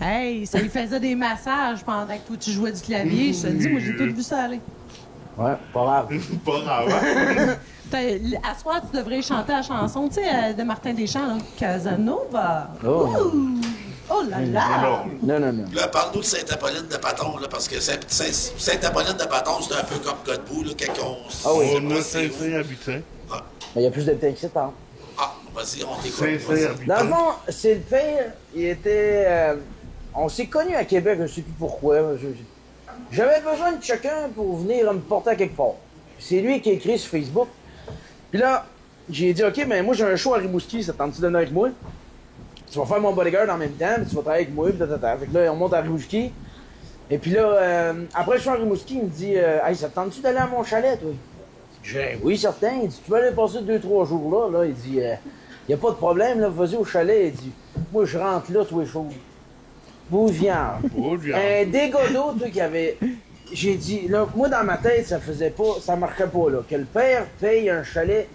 Hey, ça lui faisait des massages pendant que toi, tu jouais du clavier. Je te dis, moi, j'ai tout vu ça aller. Ouais, pas grave. Pas grave. Hein? À soir, tu devrais chanter la chanson, tu sais, de Martin Deschamps, là, Casanova. Oh. Ouh! Oh là là! Non. Là, parle-nous de Sainte-Apolline de Paton, là, parce que Sainte-Apolline de Paton, c'est un peu comme Godbout, là, quand on Ah oui. sait On pas a c'est où. 500 habitants. Ah, Mais il y a plus d'habitants que ça, par ah, vas-y, on t'écoute. 500 vas-y. Dans le habitants. fond, c'est le père, il était. On s'est connus à Québec, je sais plus pourquoi. J'avais besoin de chacun pour venir me porter à quelque part. C'est lui qui a écrit sur Facebook. Puis là, j'ai dit, OK, mais moi j'ai un show à Rimouski, ça te tente-tu de venir avec moi? Tu vas faire mon bodyguard en même temps, puis tu vas travailler avec moi, puis tatata. Fait que là, on monte à Rimouski. Et puis là, après le show à Rimouski, il me dit, hey, ça te tente-tu d'aller à mon chalet, toi? J'ai dit, oui, certain. Il dit, tu peux aller passer 2-3 jours là. Il dit, y a pas de problème, là, vas-y au chalet. Il dit, moi, je rentre là, tous les jours. Beau de viande. Beau de viande. Un dégât d'eau, toi, qui avait... J'ai dit, là, moi, dans ma tête, ça faisait pas... Ça marchait pas, là. Que le père paye un chalet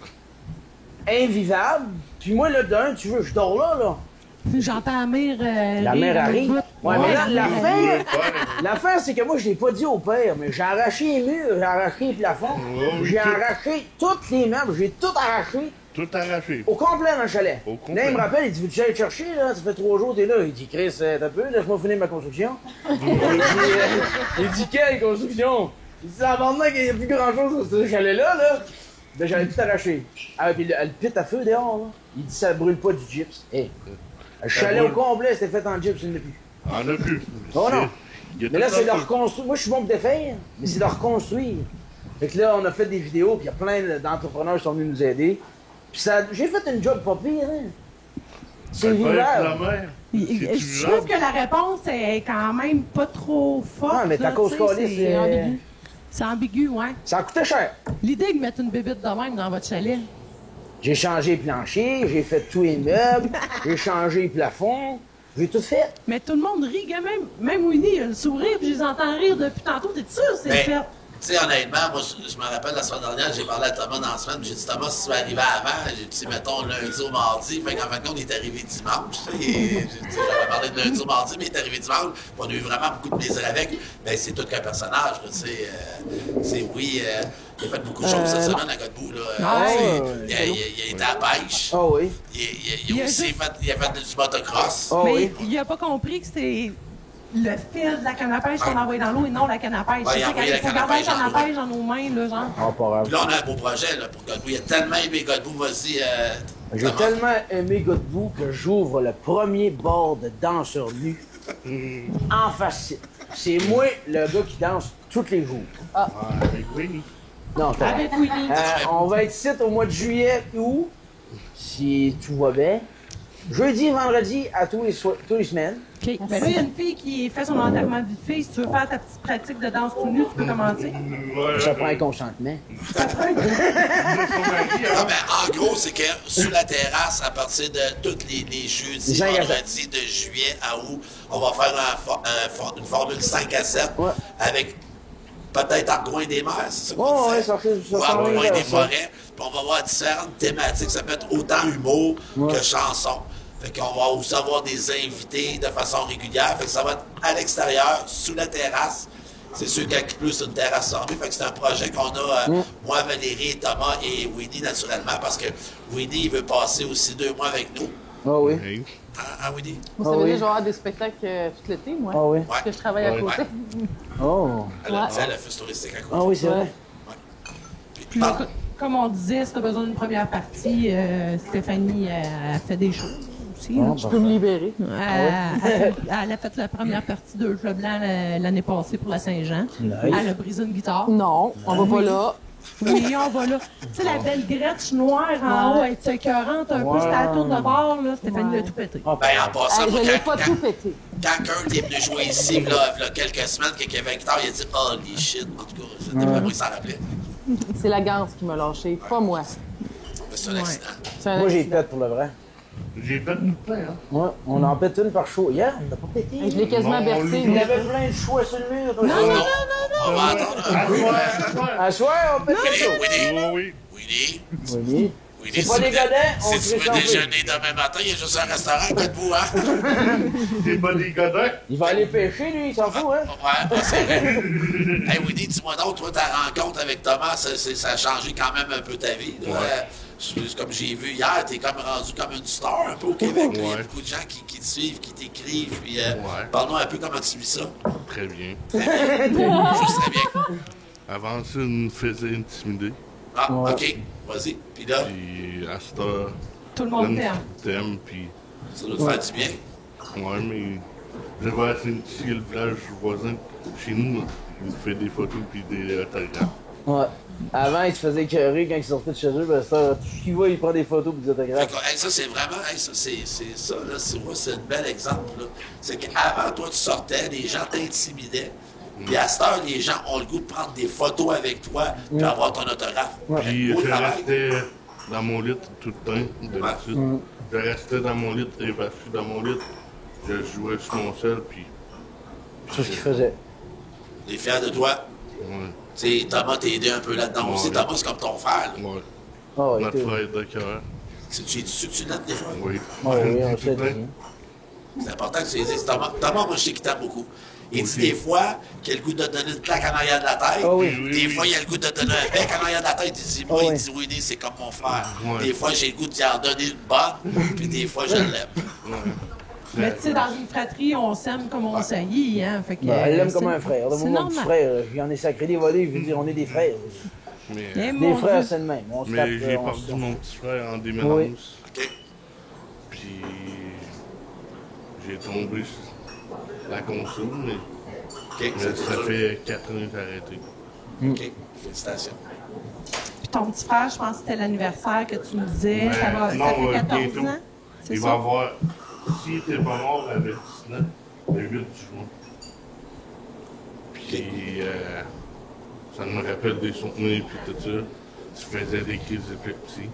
invivable, puis moi, là, d'un, tu veux, je dors là. J'entends la mère. La mère arrive. Ouais, mais là, Ouais. l'affaire, c'est que moi, je l'ai pas dit au père, mais j'ai arraché les murs, j'ai arraché les plafonds, j'ai arraché toutes les meubles, j'ai tout arraché. Tout arraché. Au complet dans le chalet. Au complet. Là, il me rappelle, il dit, veux-tu aller te chercher, là? Ça fait 3 jours, t'es là. Il dit, Chris, t'as peu, laisse-moi finir ma construction. Il dit, quelle construction? Il dit, c'est abandonné qu'il n'y a plus grand-chose sur ce chalet-là, là. Ben, j'allais tout arracher. Ah, puis le pit à feu dehors, là. Il dit, ça brûle pas du gyps. Hey. Le chalet au complet, c'était fait en gyps, il n'y en a plus. On a plus. Oh non. Il y a Mais là, tout c'est de dans- reconstruire. Moi, je suis bon pour défaire, mais c'est de reconstruire. Fait que là, on a fait des vidéos, puis il y a plein d'entrepreneurs qui sont venus nous aider. Puis ça, j'ai fait une job pas pire, hein. C'est Ça peut être la vivable. mer. Je trouve que la réponse est quand même pas trop forte. Ah, mais ta là, cause tu sais, calée, c'est ambigu. C'est ambigu, ouais. Ça a coûté cher. L'idée de mettre une bébête de même dans votre chalet. J'ai changé les planchers, j'ai fait tous les meubles, j'ai changé les plafonds, j'ai tout fait. Mais tout le monde rit, gars, même Winnie, il a le sourire, puis je les entends rire depuis tantôt. T'es sûr c'est Mais, fait? tu sais, honnêtement, moi, je me rappelle la semaine dernière, j'ai parlé à Thomas dans la semaine, puis j'ai dit, Thomas, si tu vas arriver avant, j'ai dit, mettons, lundi au mardi, fait qu'en fin de compte, il est arrivé dimanche, tu sais, j'avais parlé de lundi au mardi, mais il est arrivé dimanche, puis on a eu vraiment beaucoup de plaisir avec, mais c'est tout qu'un personnage, là, tu sais, il a fait beaucoup de choses cette semaine à Godbout, là, Ah, tu sais, ouais, il a été à la pêche, Ah oui. il a aussi fait du motocross. Ah Mais oui. il a pas compris que c'est le fil de la canne à pêche qu'on envoie dans l'eau et non la canne à pêche. Ouais, il a C'est envoyé qu'il la faut canne à garder la pêche canne à dans l'eau. pêche dans nos mains, là, genre. Ah, pas grave. Puis là, on a un beau projet, là, pour Godbout, il a tellement aimé Godbout, vas-y, J'ai Thomas. tellement aimé Godbout que j'ouvre le premier bar de danseurs nus en facile. C'est moi, le gars qui danse tous les jours. Ah, avec Winnie. Non, c'est pas vrai. Avec Winnie. On va être ici au mois de juillet ou, si tout va bien, jeudi, vendredi, à tous les semaines. OK. Ben là, il y a une fille qui fait son enterrement de vie de fille. Si tu veux faire ta petite pratique de danse tout nu, tu peux commencer. Ouais, Ça prend un consentement. Ah ben, en gros, c'est que sous la terrasse, à partir de tous les jeudis, Les 5 à 7. vendredis de juillet à août, on va faire une formule 5 à 7 Ouais. avec peut-être Argoin des mers, c'est ça qu'on Oh, disait? ouais, ça fait Ou Argoin ça. des forêts. Puis on va avoir différentes thématiques. Ça peut être autant humour que chanson. Fait qu'on va aussi avoir des invités de façon régulière. Fait que ça va être à l'extérieur, sous la terrasse. C'est sûr qu'il y a plus une terrasse fermée. Fait que c'est un projet qu'on a, moi, Valérie, Thomas et Winnie, naturellement, parce que Winnie, il veut passer aussi 2 mois avec nous. Ah oui. Hey. Hein, Winnie? Vous Ah savez, oui. je vais avoir des spectacles tout l'été, moi. Ah oui. Parce que je travaille à Ouais. côté. Oh. Elle a Ouais. dit à l'office touristique à côté. Ah oui, c'est vrai. Puis là, comme on disait, si tu as besoin d'une première partie, Stéphanie a fait des choses aussi. là. Je peux me libérer. Elle a fait la première partie de Jeu Blanc l'année passée pour la Saint-Jean. Nice. Elle a brisé une guitare. Non, on va pas là. Oui, on va là. Tu sais, la belle Gretsch noire en haut, elle est écœurante un peu. C'était à la tour de bord, là. Stéphanie l'a tout pété. Ben, en passant, Hey, moi, je l'ai pas tout pété. quand Kurt est venu jouer ici, là, quelques semaines, qu'il y avait une guitare, il a dit « Holy shit », en tout cas, c'était pas moi qui s'en rappelait. C'est la ganse qui m'a lâché, pas moi. Mais c'est un accident. C'est un Moi, j'ai accident. pète pour le vrai. J'ai fait tout plein, hein. Ouais, on en pète une par show. Hier, on n'a pas pété. Je l'ai quasiment Non, bercé. Il y avait plein de choix sur le mur. toi. Non, on va attendre un peu. À soir, on pète une show. Winnie, Oh oui. Winnie, Oui. Winnie, C'est pas des godets, on si se tu veux réchauffe. déjeuner demain matin, il y a juste un restaurant à côté de vous, hein? C'est pas des godins. Il va aller pêcher, lui, il s'en fout, hein? Ouais, c'est vrai. Hey, Winnie, dis-moi donc, toi, ta rencontre avec Thomas, ça a changé quand même un peu ta vie. Là. Comme j'ai vu hier, t'es comme rendu comme une star un peu au Québec. là. Il y a Ouais. beaucoup de gens qui te suivent, qui t'écrivent. Puis, Ouais. parle-nous un peu comment tu vis ça. Très bien. Juste très bien. Avant ça, il me faisait intimider. Ah, Ouais. OK. Vas-y. Puis là, Puis à cette heure, Tout le monde t'aime. t'aime, puis ça doit te faire du bien. ouais, mais j'avais ici le village voisin chez nous, il me fait des photos puis des autographes. Ouais. Avant, il se faisait écœurer quand il sortait de chez eux, ben ça, tout ce qu'il voit, il prend des photos et des Fait autographes. que, hey, ça, c'est vraiment, hey, ça, c'est ça, là, c'est un bel exemple, là. C'est qu'avant, toi, tu sortais, les gens t'intimidaient. Puis à cette heure, les gens ont le goût de prendre des photos avec toi puis avoir ton autographe. Puis Beau je travail. restais dans mon lit tout le temps, d'habitude. Je restais dans mon lit, évaché dans mon lit Je jouais sur mon sel, puis. C'est ce qu'il faisait. On est fiers de toi. Ouais. Tu sais, Thomas t'a aidé un peu là-dedans aussi. Ouais. Thomas, c'est comme ton frère. Là. Ouais. Ah ouais, Notre frère de cœur. Tu l'aides des fois? Oui. Ah oui, on sait Tout plein. C'est important que tu les dises. Thomas, moi, je sais qu'il t'aime beaucoup. Il dit Aussi. des fois qu'il a le goût de te donner une claque en arrière de la tête. Ah oui. Des fois, il a le goût de te donner un bec en arrière de la tête. Il dit, moi, Ah il oui. dit, Winnie, c'est comme mon frère. Ouais. Des fois, j'ai le goût d'y en donner une bonne, puis des fois, je l'aime. Mais tu sais, dans une fratrie, on s'aime comme on s'haït, hein. Fait que, Ben, elle l'aime c'est- comme un frère. Là, C'est moi, mon petit normal. frère, j'en ai sacré des volets, je veux dire, on est des frères. Mais, Eh, Des mon frères, Dieu. c'est le même. On se tape, mais j'ai on perdu se- mon petit frère en déménage. Oui. OK? Puis j'ai tombé sur la console, mais OK, mais c'est ça dur. fait 4 ans que j'ai arrêté. OK, félicitations. Puis ton petit frère, je pense que c'était l'anniversaire que tu me disais. Ça, va, Non, ça fait 14 bientôt. ans. C'est Il ça? va avoir, s'il n'était pas mort avec 19, le 8 juin. Puis ça me rappelle des souvenirs puis tout ça. Je faisais des crises d'épilepsie.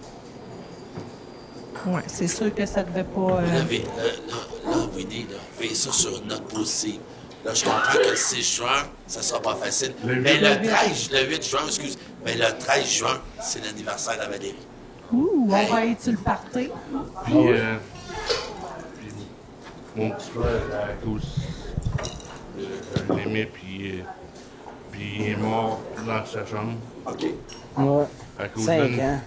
Ouais, c'est sûr que ça devait pas. Là, Winnie, là, fais ça sur une note positive. Là, je comprends que le 6 juin, ça sera pas facile. Le Mais 8. le 8 juin, excuse. Mais le 13 juin, c'est l'anniversaire de Valérie. Ouh, on va être sur le party. Puis, puis mon petit frère, à cause, je l'aimais, puis il est mort dans sa chambre OK. Ouais. à cause 5 d'une ans.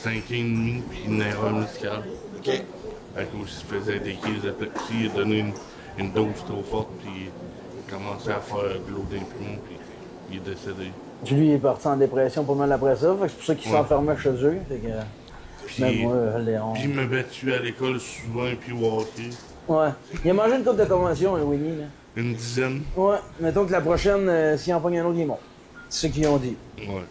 5 ans et demi, puis une erreur musicale. OK. À cause qu'il faisait des crises d'épilepsie, il a donné une dose trop forte, puis il a commencé à faire de l'eau d'un poumon, puis il est décédé. Puis lui, il est parti en dépression pas mal après ça. Fait que c'est pour ça qu'il Ouais. s'enfermait chez eux. Fait que, Puis, même moi, Léon. puis il me battu à l'école souvent, puis au hockey. Ouais. Il a mangé une coupe de convention, le Winnie, là. Une dizaine. Ouais. Mettons que la prochaine, s'il en pogne un autre, il est mort. C'est ce qu'ils ont dit. Ouais.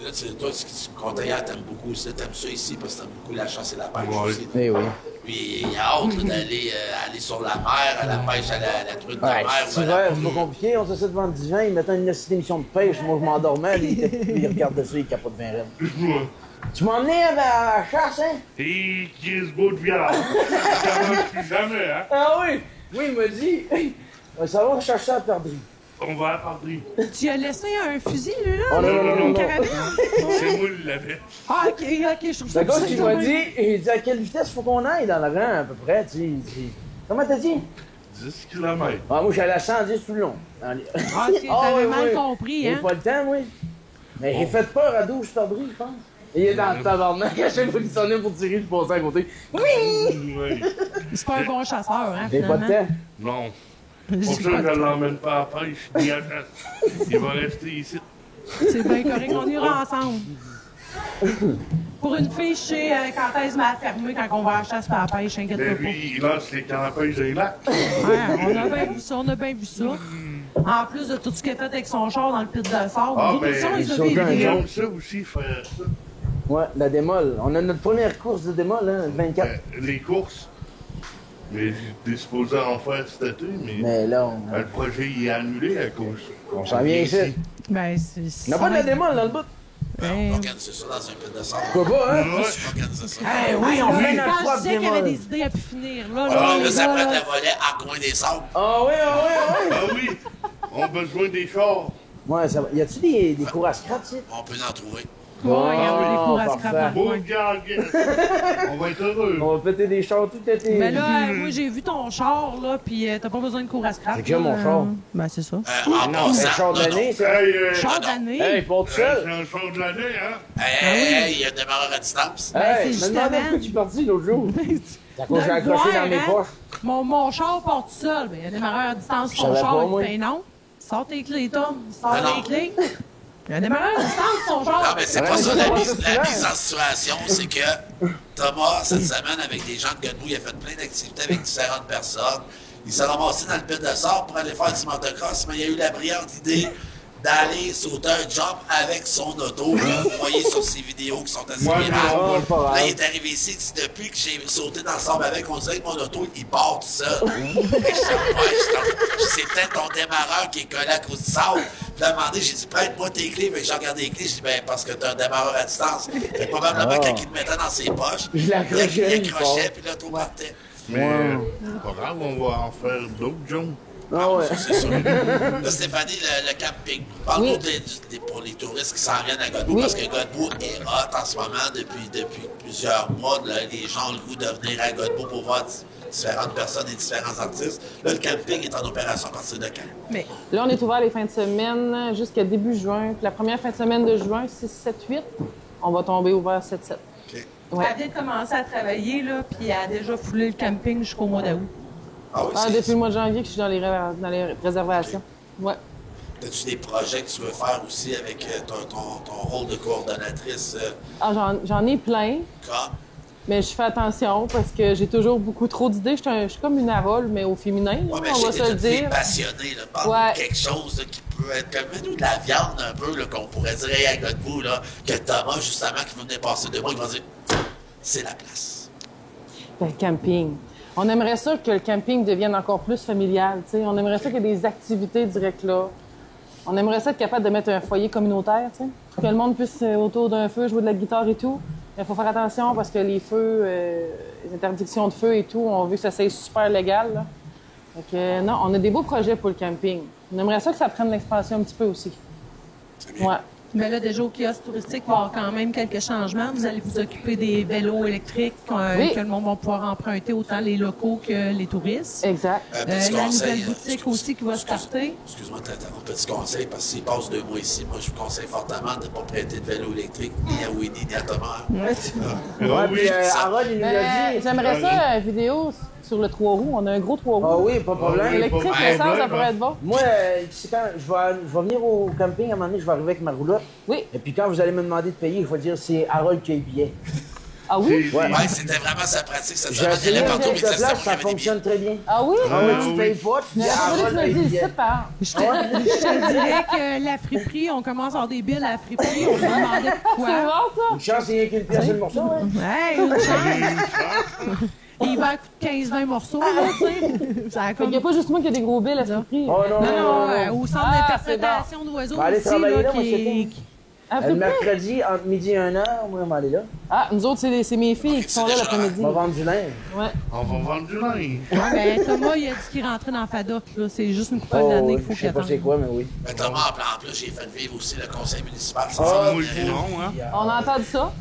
Là, toi, ce que tu me contais hier, t'aimes beaucoup ça. T'aimes ça ici parce que t'aimes beaucoup la chasse et la pêche Ouais. aussi. Eh oui. Puis il a hâte là, d'aller aller sur la mer, à la pêche, à la truite de Ouais, mer. cet voilà. hiver, c'est pas compliqué. On s'essaie devant le divan, ils mettaient une petite émission de pêche. Moi, je m'endormais. Il regardait ça, il capote 20 rêves. Ouais. Tu m'as emmené à la chasse, hein? Et qui est ce beau de viande? Ça commence plus jamais, hein? Ah oui! Oui, il m'a dit. Ça va chercher à perdre. On va à Pardry. Tu as laissé un fusil, lui, là? Oh, non, non, non, Une non. carabine? C'est moi qui l'avais. Ah, ok, je trouve ça Le gars qui bizarre. m'a dit, il dit à quelle vitesse faut qu'on aille dans le rang, à peu près, tu sais. Il dit, comment t'as dit? 10 km. Ah, moi, j'allais à 110 tout le long. Ah, ok, t'avais mal compris, J'ai hein? pas le temps, oui. Mais j'ai fait peur à 12 perdrix, je pense. Et il est dans le tabarnak, à chaque fois qu'il sonnait pour tirer, je passais à côté. Oui! Ouais. C'est pas un bon chasseur, hein, J'ai pas de finalement. temps. Non. Pour ça, je ne l'emmène pas à la pêche ni à la chasse. Il va rester ici. C'est bien correct, on ira ensemble. Pour une fille, je sais quand est-ce m'a fermé quand on va à la chasse par la pêche, Mais inquiète-toi lui, il lance les cannes à pêche des lacs. pas. Ouais, on a bien vu ça, on a bien vu ça. En plus de tout ce qu'il a fait avec son char dans le pit de sable. Ah, Nous, mais ça, on les a ils sont vus, jeunes, les gars. J'aime ça aussi, faire ça. Ouais, la démol. On a notre première course de démol, hein, le 24. Les courses. Mais j'étais supposé en faire cet été, mais Mais là, le projet il est annulé à cause. on s'en vient ici. Ben, c'est... On n'a pas de la démol dans le bout. On Ben, va organiser ça dans un pit de sable. Pourquoi pas, hein? On va organiser ça. Eh oui, on fait notre quand je propre disais qu'il y avait démol. des idées à pu finir, là, Ah, là, là, ça là, peut être là, le volet à coin des sables. Ah oui, ah oui, ah oui. Ah oui, on a besoin des chars. Ouais, ça va. Y a-tu des cours à scratch, ici? On peut en trouver. ouais, il y a des cours à parfait. scrap dans le Beau coin. gars, on va être heureux. On va péter des chars tout été. Mais là, moi, j'ai vu ton char, là, pis t'as pas besoin de cours à scrap. C'est que mon là. char. Ben, c'est ça. En Non, c'est un passant, char non, de l'année, non. ça. Hey, Char d'année. Hey, pour tout seul. c'est un char de l'année, hein? Hey, il y a un démarreur à distance. Hey, c'est me demandais justement- pourquoi tu es parti l'autre jour. C'est à cause que j'ai De le accroché voir, dans mes hein? poches. Mon char part tout seul. Ben, il y a des démarreur à distance sur Je ton savais char. pas, Il moi. dit, ben non. Sors tes clés, Tom. Sors Ben non. les clés. Il y a un démarreur à distance sur ton char. Non, mais c'est Ouais, pas ça c'est la pas mise, ça, la c'est mise en situation, c'est que Thomas, cette semaine, avec des gens de Godbout, il a fait plein d'activités avec différentes personnes. Il s'est ramassé dans le pit de sable pour aller faire du motocross, mais il a eu la brillante idée d'aller sauter un jump avec son auto, que vous voyez sur ces vidéos qui sont assez Moi, virales. Oh, pas grave. Là, il est arrivé ici, il dit, depuis que j'ai sauté dans le sable avec, on dirait que mon auto, il part tout seul. Et je dis, ouais, c'est peut-être ton démarreur qui est collé à cause du sable. Puis là, à un moment donné, j'ai dit, prête-moi tes clés. Fait que j'ai regardé les clés, j'ai dit, ben, parce que t'as un démarreur à distance. Fait que probablement, quand il le mettait dans ses poches, Je il l'accrochais, accrochait, il puis là, tout partait. Mais pas grave, on va en faire d'autres, John. Ah ouais. Ça, c'est sûr. Là, Stéphanie, le camping. Parle-nous pour les touristes qui s'en viennent à Godbout, parce que Godbout est hot en ce moment depuis plusieurs mois. Là, les gens ont le goût de venir à Godbout pour voir différentes personnes et différents artistes. Là, le camping est en opération à partir de quand? Mais Là, on est ouvert les fins de semaine jusqu'à début juin. Puis la première fin de semaine de juin, 6, 7, 8, on va tomber ouvert 7, 7. OK. Ouais. elle vient de commencer à travailler, là, puis elle a déjà foulé le camping jusqu'au mois d'août. Ah oui, Ah, depuis le mois de janvier que je suis dans les réservations. Ouais. As-tu des projets que tu veux faire aussi avec ton rôle de coordonnatrice? Ah, j'en ai plein, Comme? mais je fais attention parce que j'ai toujours beaucoup trop d'idées. Je suis comme une Arole, mais au féminin, là, Ouais, mais on va j'ai se le une fille dire. passionnée, là. Parle Ouais. de quelque chose là, qui peut être comme nous, de la viande un peu, là, qu'on pourrait dire hey, à Godbout, là, que Thomas, justement, qui venait passer de moi, il va dire c'est la place. Le camping. On aimerait ça que le camping devienne encore plus familial. T'sais. On aimerait ça qu'il y ait des activités directes là. On aimerait ça être capable de mettre un foyer communautaire, t'sais, pour que le monde puisse, autour d'un feu, jouer de la guitare et tout. Mais il faut faire attention parce que les feux, les interdictions de feu et tout, on veut que ça soit super légal. Là. Donc, non, on a des beaux projets pour le camping. On aimerait ça que ça prenne l'expansion un petit peu aussi. C'est bien. Ouais. Mais là, déjà, au kiosque touristique, il va y avoir quand même quelques changements. Vous allez vous occuper des vélos électriques Oui. que le monde va pouvoir emprunter, autant les locaux que les touristes. Exact. Petit La conseil, nouvelle boutique aussi qui va starter. Excuse-moi de t'interrompre. Petit conseil, parce que s'il passe 2 mois ici, moi, je vous conseille fortement de ne pas prêter de vélo électrique ni à Winnie ni à Thomas. Ouais, puis oui. Harold, il nous l'a dit. J'aimerais ça, une vidéo sur le 3 roues. On a un gros 3 roues. Ah oui, pas de problème. Électrique, Ouais, essence, ça ouais, pourrait être bon. Moi, c'est quand je vais venir au camping, à un moment donné, je vais arriver avec ma roulotte. Oui. Et puis quand vous allez me demander de payer, je vais dire c'est Harold qui a le billet. Ah oui? Ouais. Ouais, c'était vraiment sa pratique cette J'ai semaine. Il essayé allait partout, mais quelques il disait places, qu'il y ça avait des billets. fonctionne très bien. Ah oui? Ah oui, Ah tu oui. payes pas, tu dis Mais attends, Harold tu a me le dis, billet. c'est par. Je te dirais que la friperie, on commence à avoir des billes à la friperie. On se demandait C'est pourquoi. bon, ça? Une chance, il y a qu'une pièce et le morceau, hein? Hey, une chance! Il va coûter 15-20 morceaux, là, tu sais. Ça a Fait comme... qu'il n'y a pas juste moi qui a des gros billes à ce prix. Oh non, Non, non, au centre Ah, d'interprétation d'oiseaux Va aller aussi, travailler là, là, moi, c'est qui... tout. À peu Le près. mercredi, entre midi et 1h, moi, on va aller là. Ah, nous autres, c'est mes filles Ok, qui sont c'est là déjà l'après-midi. On va vendre du linge. Ouais. On va vendre du linge. Ouais, ben, Thomas, il a dit qu'il rentrait dans Fadoc, là. C'est juste une couple Oh, d'années oui, qu'il faut je qu'il sais pas attende. c'est quoi, mais oui. Mais Thomas, en plus, j'ai fait vivre aussi le conseil municipal. Ah, Moi, je non, hein. On a entendu ça.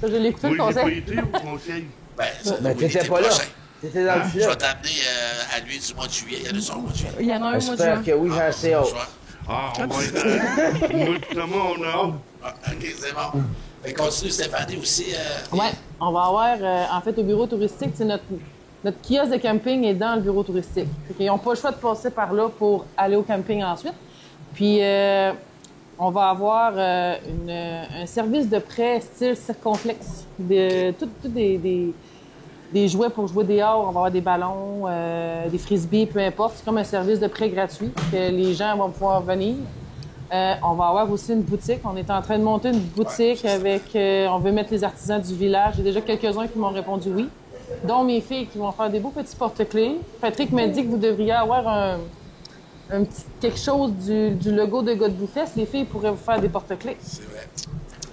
Ça, je l'ai écouté, Moi, le j'ai pas conseil. été au conseil. Ben, Mais oui, t'étais l'été pas là. prochain. T'étais dans le Je fleuve. vais t'amener à lui du mois de juillet. Il y en a sur le mois de juillet. Il y en a un au mois de juin. J'espère que oui, j'ai assez hâte. Juin. Ah, on va être... Moi, Thomas, on a hâte. Ah, OK, c'est bon. Fait continue, Stéphanie, aussi. Ouais. On va avoir, en fait, au bureau touristique, c'est notre kiosque de camping est dans le bureau touristique. Fait qu'ils n'ont pas le choix de passer par là pour aller au camping ensuite. Puis, on va avoir un service de prêt style circonflexe. Tout des jouets pour jouer dehors. On va avoir des ballons, des frisbees, peu importe. C'est comme un service de prêt gratuit que les gens vont pouvoir venir. On va avoir aussi une boutique. On est en train de monter une boutique avec... on veut mettre les artisans du village. J'ai déjà quelques-uns qui m'ont répondu oui, dont mes filles qui vont faire des beaux petits porte-clés. Patrick m'a dit que vous devriez avoir un petit quelque chose du logo de Godbout Fest. Les filles pourraient vous faire des porte-clés. C'est vrai.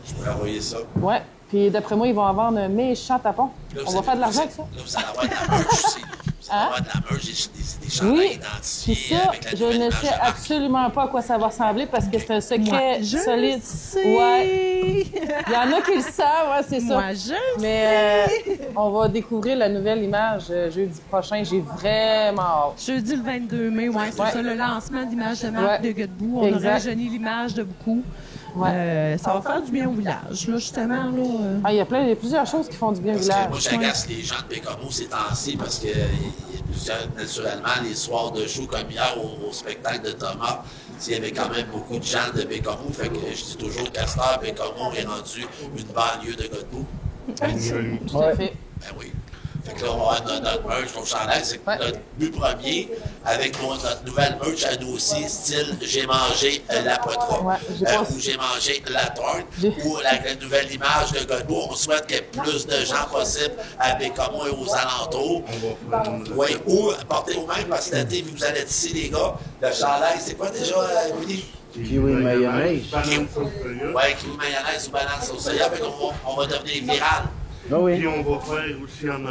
Je pourrais envoyer ça. Ouais. Puis d'après moi, ils vont en vendre un méchant tapon. Là, On vous va faire de allez- l'argent avec ça. Là, vous allez avoir de la merch aussi. Vous allez avoir de la merch, des chandails Oui, identifiés puis ça, avec la je nouvelle ne image sais de marque. absolument pas à quoi ça va ressembler parce que c'est un secret Je solide. sais. Ouais. Il y en a qui le savent, ouais, c'est ça. Moi, je Mais on va découvrir la nouvelle image jeudi prochain. J'ai vraiment hâte. Jeudi le 22 mai, ouais, c'est Ouais. ça, le lancement d'image de marque Ouais. de Godbout. On Exact. a rajeuni l'image de beaucoup. Ouais. Ça va faire du bien au village, là, justement. Là, Ah, il y a plusieurs choses qui font du bien au Parce que village. moi, j'agace les gens de Bécomo ces temps-ci parce que il y a plusieurs, naturellement, les soirs de show comme hier au spectacle de Thomas, il y avait quand même beaucoup de gens de Bécomo. Fait que je dis toujours Castor, Bécomo est rendu une banlieue de Godbout. Tout à fait. Ben oui. Fait que là, on va avoir notre merch, nos chandails. C'est Ouais. notre but premier avec notre nouvelle merch à nous aussi, style J'ai mangé la poitrine. Ouais, j'ai pas- Ou J'ai mangé la torte. J'ai- Ou la nouvelle image de Godbout. On souhaite qu'il y ait plus de gens possible à Bécomo et aux alentours. On va faire une... Oui, ou portez vous-même, parce que cet été, vu que vous allez être ici, les gars, le chandail, c'est quoi déjà, Willy? Kiwi mayonnaise. Banane sauce soya. Ouais, kiwi mayonnaise ou banane sauce soya. Fait qu'on va devenir viral. Ah oui. Puis on va faire aussi en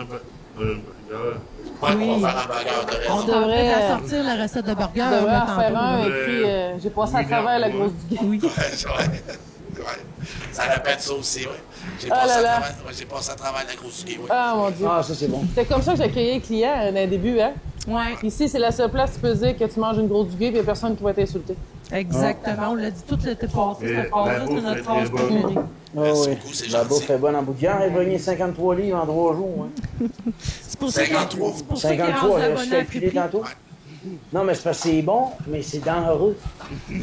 burger. Ouais, on va faire un burger de raison. On devrait, à sortir la recette de burger. on devrait là, en faire tantôt. un et puis j'ai passé à travers la grosse du Oui. Ouais. Ça répète ça aussi, oui. J'ai Ah passé, là là. j'ai passé à travers la grosse ski, oui. Ah mon Dieu. Ah, ça, c'est bon. C'était comme ça que j'accueillais les clients dans le début, hein? Ouais, Ici, c'est la seule place où tu peux dire que tu manges une grosse du gay et il n'y a personne qui va t'insulter. exactement. On l'a dit tout l'été passé. Et Cette phrase-là, la c'est bouffe notre est phrase très bonne. préférée. Merci oui. beaucoup, c'est La gentil. bouffe est bonne en bout de guerre. Elle a gagné 53 livres en 3 jours. Hein. C'est pour ça qu'il 53. c'est pour ça qu'il 53, rend je abonné à calculé Pipi. tantôt. Non, mais c'est parce que c'est bon, mais c'est dangereux. Tu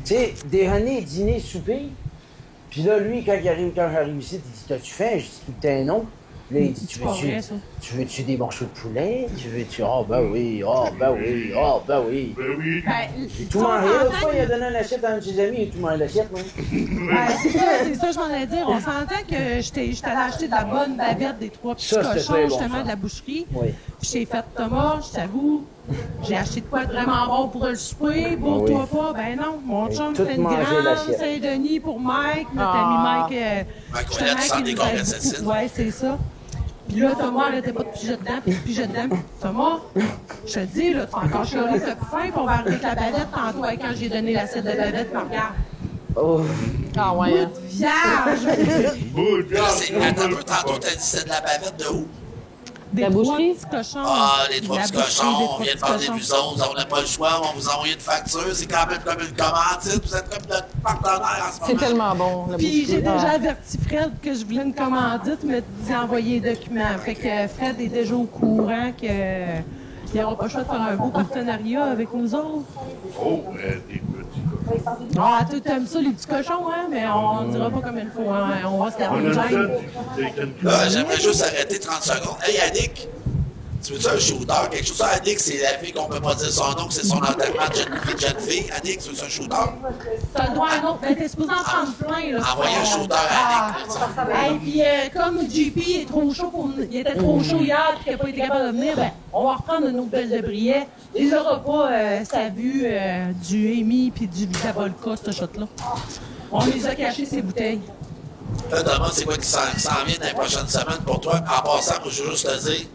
sais, déjeuner, dîner, souper. Puis là, lui, quand j'arrive ici, il dit t'as-tu faim? Je dis tout le temps non. Là, il dit C'est pas vrai, ça. tu veux-tu des morceaux de poulet? Ah, ben oui, ah, ben oui, ah, ben oui. Ben oui. Ben, Tout on mangé. L'autre s'entend fois, il a donné une assiette à un de ses amis, il a tout mangé l'assiette, non? c'est ça, je m'en allais dire. On s'entend que j'étais allée acheter de la bonne bavette des 3 petits Ça, c'était cochons, très bon, justement, ça. de la boucherie. Oui. Puis j'ai fait Thomas, je t'avoue, j'ai acheté de quoi de vraiment bon pour le souper, bourre-toi pas. Ben non, mon chum tout fait une mangé grande l'assiette. Saint-Denis pour Mike, notre Ah. ami Mike. Mike justement, Ouellette, sans qui des nous aide chorégraphies. beaucoup. Ouais, c'est ça. Puis là, Thomas, elle était pas de piger dedans, puis piger dedans. Thomas, je te dis, là, tu vas encore chialer, t'as plus faim, puis on va arriver avec la bavette tantôt, hein, quand j'ai donné l'assiette de bavette, puis regarde. Oh. Ah ouais, hein? Vierge! Bout, Là, c'est, attends un peu, tantôt, t'as dit c'est de la bavette de où? Des La boucherie? 3 petits cochons. Ah, les 3 La petits boucherie cochons, des on 3 vient de petits faire des cochons. busons, on n'a pas le choix, on vous envoie une facture, c'est quand même comme une commandite, vous êtes comme notre partenaire en ce C'est moment. tellement bon, la Puis j'ai boucherie. déjà Ah. averti Fred que je voulais une commandite, mais dit envoyer les documents. Fait que Fred est déjà au courant qu'il n'y aura pas le choix de faire un beau partenariat avec nous autres. Oh, des petits cochons. Ah, tu aimes ça, les petits cochons, hein? Mais on ne dira pas comme il faut, hein? On va se garder On une a gêne. ça, du bacon. Là, j'aimerais juste arrêter 30 secondes. Hey, Yannick, tu veux-tu un shooter, quelque chose? Ça, Yannick, c'est la fille qu'on peut pas dire son nom, que c'est son enterrement de jeune fille. Yannick, tu veux-tu un shooter? T'as le droit à un autre. Ben, t'es supposé en prendre plein, là. Envoyez un shooter à Yannick. là, Hey, puis comme JP est trop chaud il était trop chaud hier et qu'il n'a pas été capable de venir, ben, on va reprendre une autre belle de brillet. Il n'aura pas sa vue du Amy puis de la Volca, ce shot-là. On les a cachés, ces bouteilles. Là, Thomas, c'est quoi qui s'en vient dans les prochaines semaines pour toi? En passant, moi, je veux juste te dire,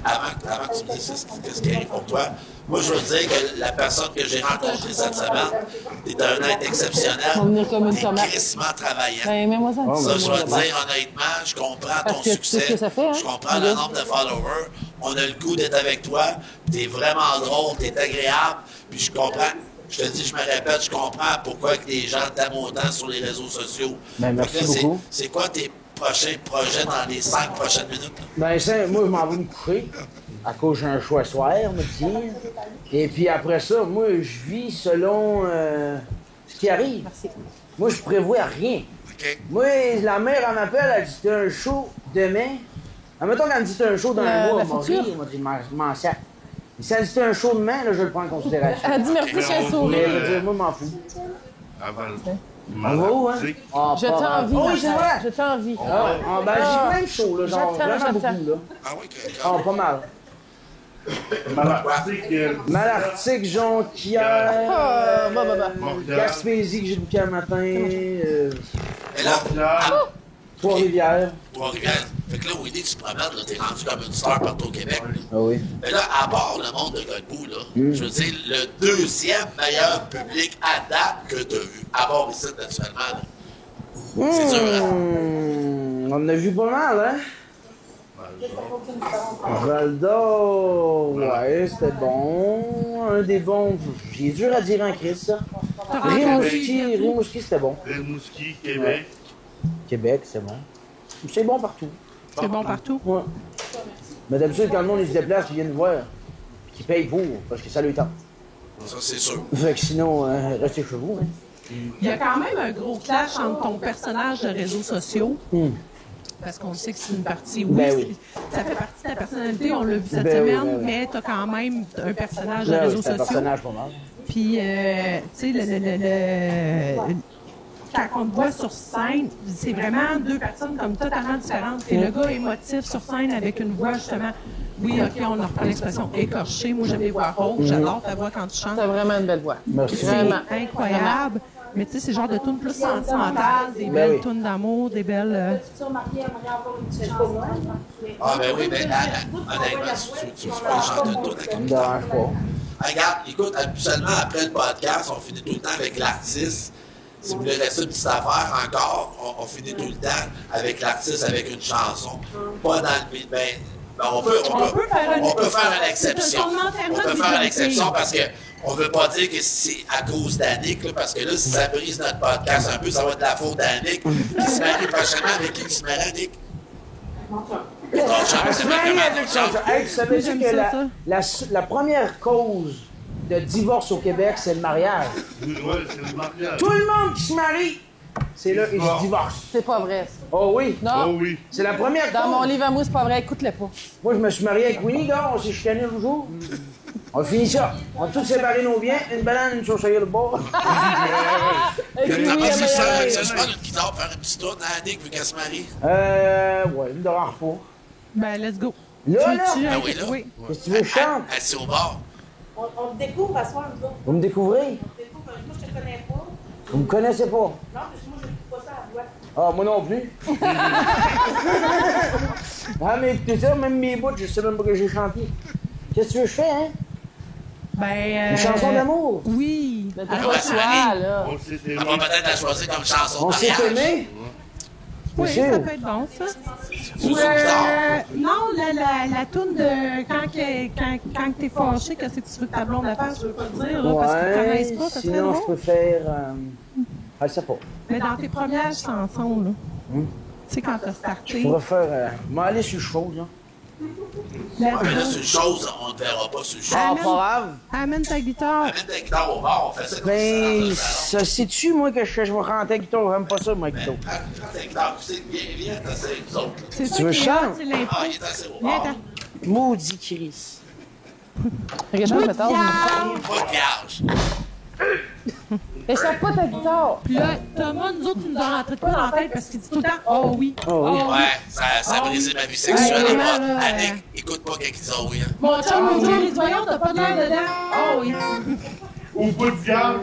avant que tu me dises ce qui arrive pour toi, moi, je veux dire que la personne que j'ai rencontrée cette semaine est un être exceptionnel. Va venir comme une T'es tomate. crissement travaillant. Ben, mets-moi ça un petit Ça, peu, je moi, vais te là-bas. dire honnêtement, je comprends Parce ton que tu sais succès. ce que ça fait, hein? Je comprends le nombre de followers. On a le goût d'être avec toi. T'es vraiment drôle, t'es agréable. Puis je comprends. Je te dis, je me répète, je comprends pourquoi que les gens t'aiment autant sur les réseaux sociaux. Ben, merci Fait que là, beaucoup. C'est quoi tes prochains projets dans les 5 prochaines minutes? là? Ben, ça, moi, je m'en vais me coucher. À cause j'ai un choix soir, me dire. Et puis après ça, moi, je vis selon ce qui arrive. Moi, je prévois rien. OK? Moi, la mère, elle m'appelle, elle dit t'as un show demain. Admettons qu'elle me dit t'as un show dans La- un mois, la elle m'a future? ri, elle m'a dit m'en sac. Et si elle dit t'as un show demain, là, je le prends en considération. Elle a dit merci, j'ai un Mais sourire. elle va dire, moi, m'en fous. Avant On va où, hein? Malactique. Ah, Je pas t'envie, mal. Oh, ma oui, c'est chère. vrai. Je t'envie. Ah, ben, j'ai plein de shows, là, genre, J'attends, vraiment j'attends. beaucoup, là. Ah oui, que- Ah, pas mal. Malactique, Malartic, Jonquière, Ah, bah. Montréal. Gaspésie que j'ai bouqué un matin, Mais là, Montréal. Trois-Rivières. Trois-Rivières. Fait que là, Winnie, tu te promènes, là, t'es rendu comme une star partout au Québec. là. Ah oui. Mais là, à part le monde de Godbout, là, je veux dire, le deuxième meilleur public à date que tu as vu, à part ici, naturellement. Là. C'est dur, hein? On en a vu pas mal, hein? Val d'Or, ouais, c'était bon. Un des bons, j'ai dur à dire en Christ, ça. Rimouski, c'était bon. Rimouski, Québec. Québec, c'est bon. C'est bon partout. C'est bon partout. Ouais. Mais d'habitude, quand le monde il se déplace, ils viennent voir. Puis qu'ils payent pour, parce que ça lui tente. Ça, c'est sûr. Fait que sinon, restez chez vous, hein. Il y a quand même un gros clash entre ton personnage de réseaux sociaux. Parce qu'on sait que c'est une partie, oui, Ben oui. ça fait partie de ta personnalité, on l'a vu cette Ben oui, semaine, ben oui. mais tu as quand même un personnage de Là, réseaux c'est un sociaux. personnage pas mal. Puis, tu sais, quand on te voit sur scène, c'est vraiment deux personnes comme totalement différentes. Et le gars émotif sur scène avec une voix justement, oui, OK, on en reprend l'expression écorchée. Moi, j'aime les voix rauques. J'adore ta voix quand tu chantes. T'as vraiment une belle voix. Merci. C'est Vraiment. incroyable. Mais tu sais, c'est le genre de tunes plus sentimentales, des Ben belles oui. tunes d'amour, des belles... futur marié aimerait avoir une petite chanson. Ah, ben oui, mais honnêtement, tu me feras chanter une tour Ça me dérange pas. Regarde, écoute, habituellement, après le podcast, on finit tout le temps avec l'artiste. Si vous voulez rester une petite affaire encore, on finit tout le temps avec l'artiste, avec une chanson. Pas dans le beat. Ben, on peut faire une exception. On peut faire une exception parce que on veut pas dire que c'est à cause d'Annick, là, parce que là, si ça brise notre podcast un peu, ça va être de la faute d'Annick qui se marie prochainement avec qui se marie, Annick? Et ton chum, c'est vraiment ton chum. Hey, tu savais J'aime que la première cause de divorce au Québec, c'est le mariage. Ouais, c'est le mariage. Tout le monde qui se marie, c'est là qu'ils se divorcent. C'est pas vrai. Ça. Oh oui. Non. Oh oui. C'est la première Dans cause. mon livre à moi, c'est pas vrai. Écoute-le pas. Moi, je me suis marié avec Winnie, gars. On s'est chicané le jour. On a fini ça. On a tous séparé nos biens. Une banane, une chaussure de bord. Comment c'est ça? Ça se prend une guitare pour faire une petite tourne à Annick vu qu'elle se marie? Ouais, une dérange pas. Ben, let's go. Là, là, Tu- Ah oui, là. Oui. qu'est-ce que tu veux que je chante? Assis au bord. On le découvre à soir, nous autres. Vous me découvrez? On le découvre. Moi, je te connais pas. Vous me connaissez pas? Non, parce que moi, je n'écoute pas ça à voix. Ah, moi non plus. Ah, mais écoutez ça, même mes bouts, je sais même pas que j'ai chanté. Qu'est-ce que tu veux que je fais, hein? Ben... Une chanson d'amour? Oui. Mais t'es pas toi, là. On s'est On va peut-être la choisir comme chanson On de s'est mariage. aimé? Oui, C'est sûr. ça peut être bon, ça. Sous une guitare. Non, la toune de quand t'es fâché, qu'est-ce que tu veux que ta blonde la fasse, je veux pas le dire, là, parce qu'ils te connaissent pas, ça serait sinon je drôle. peux faire... je sais pas. Mais dans tes premières chansons, là, tu sais, quand t'as Je starté, pourrais faire... m'aller sur le cheval, là. Mais là, c'est une chose, on ne te verra pas sur le show. Ah, Amène- pas grave. amène ta guitare. Amène ta guitare au bar, on fait ça comme Ben, ça. ça sais-tu, moi, que je vais chanter la guitare? J'aime pas ça, moi, la guitare. Prends ta guitare, tu sais, viens, t'as avec nous autres. là. C'est Tu ça veux qui est chanter? hot, c'est l'impro. Ah, il est assez au Viens, bar. t'as- Maudit Chris. Regarde, méthode. Pas de gage. Échappe pas ta guitare. Puis là, Thomas, nous autres, il nous a rentré de quoi dans la tête parce qu'il dit tout le temps « Oh oui, Oh oui. oh Ouais, ça a brisé ma vie sexuelle. Ouais, Moi, vraiment, là, Annick, écoute pas quand ils disent oui. Hein. Mon chum, mon jour, il dit « Voyons, t'as pas de l'air dedans. Oh oui. Au bout de gage.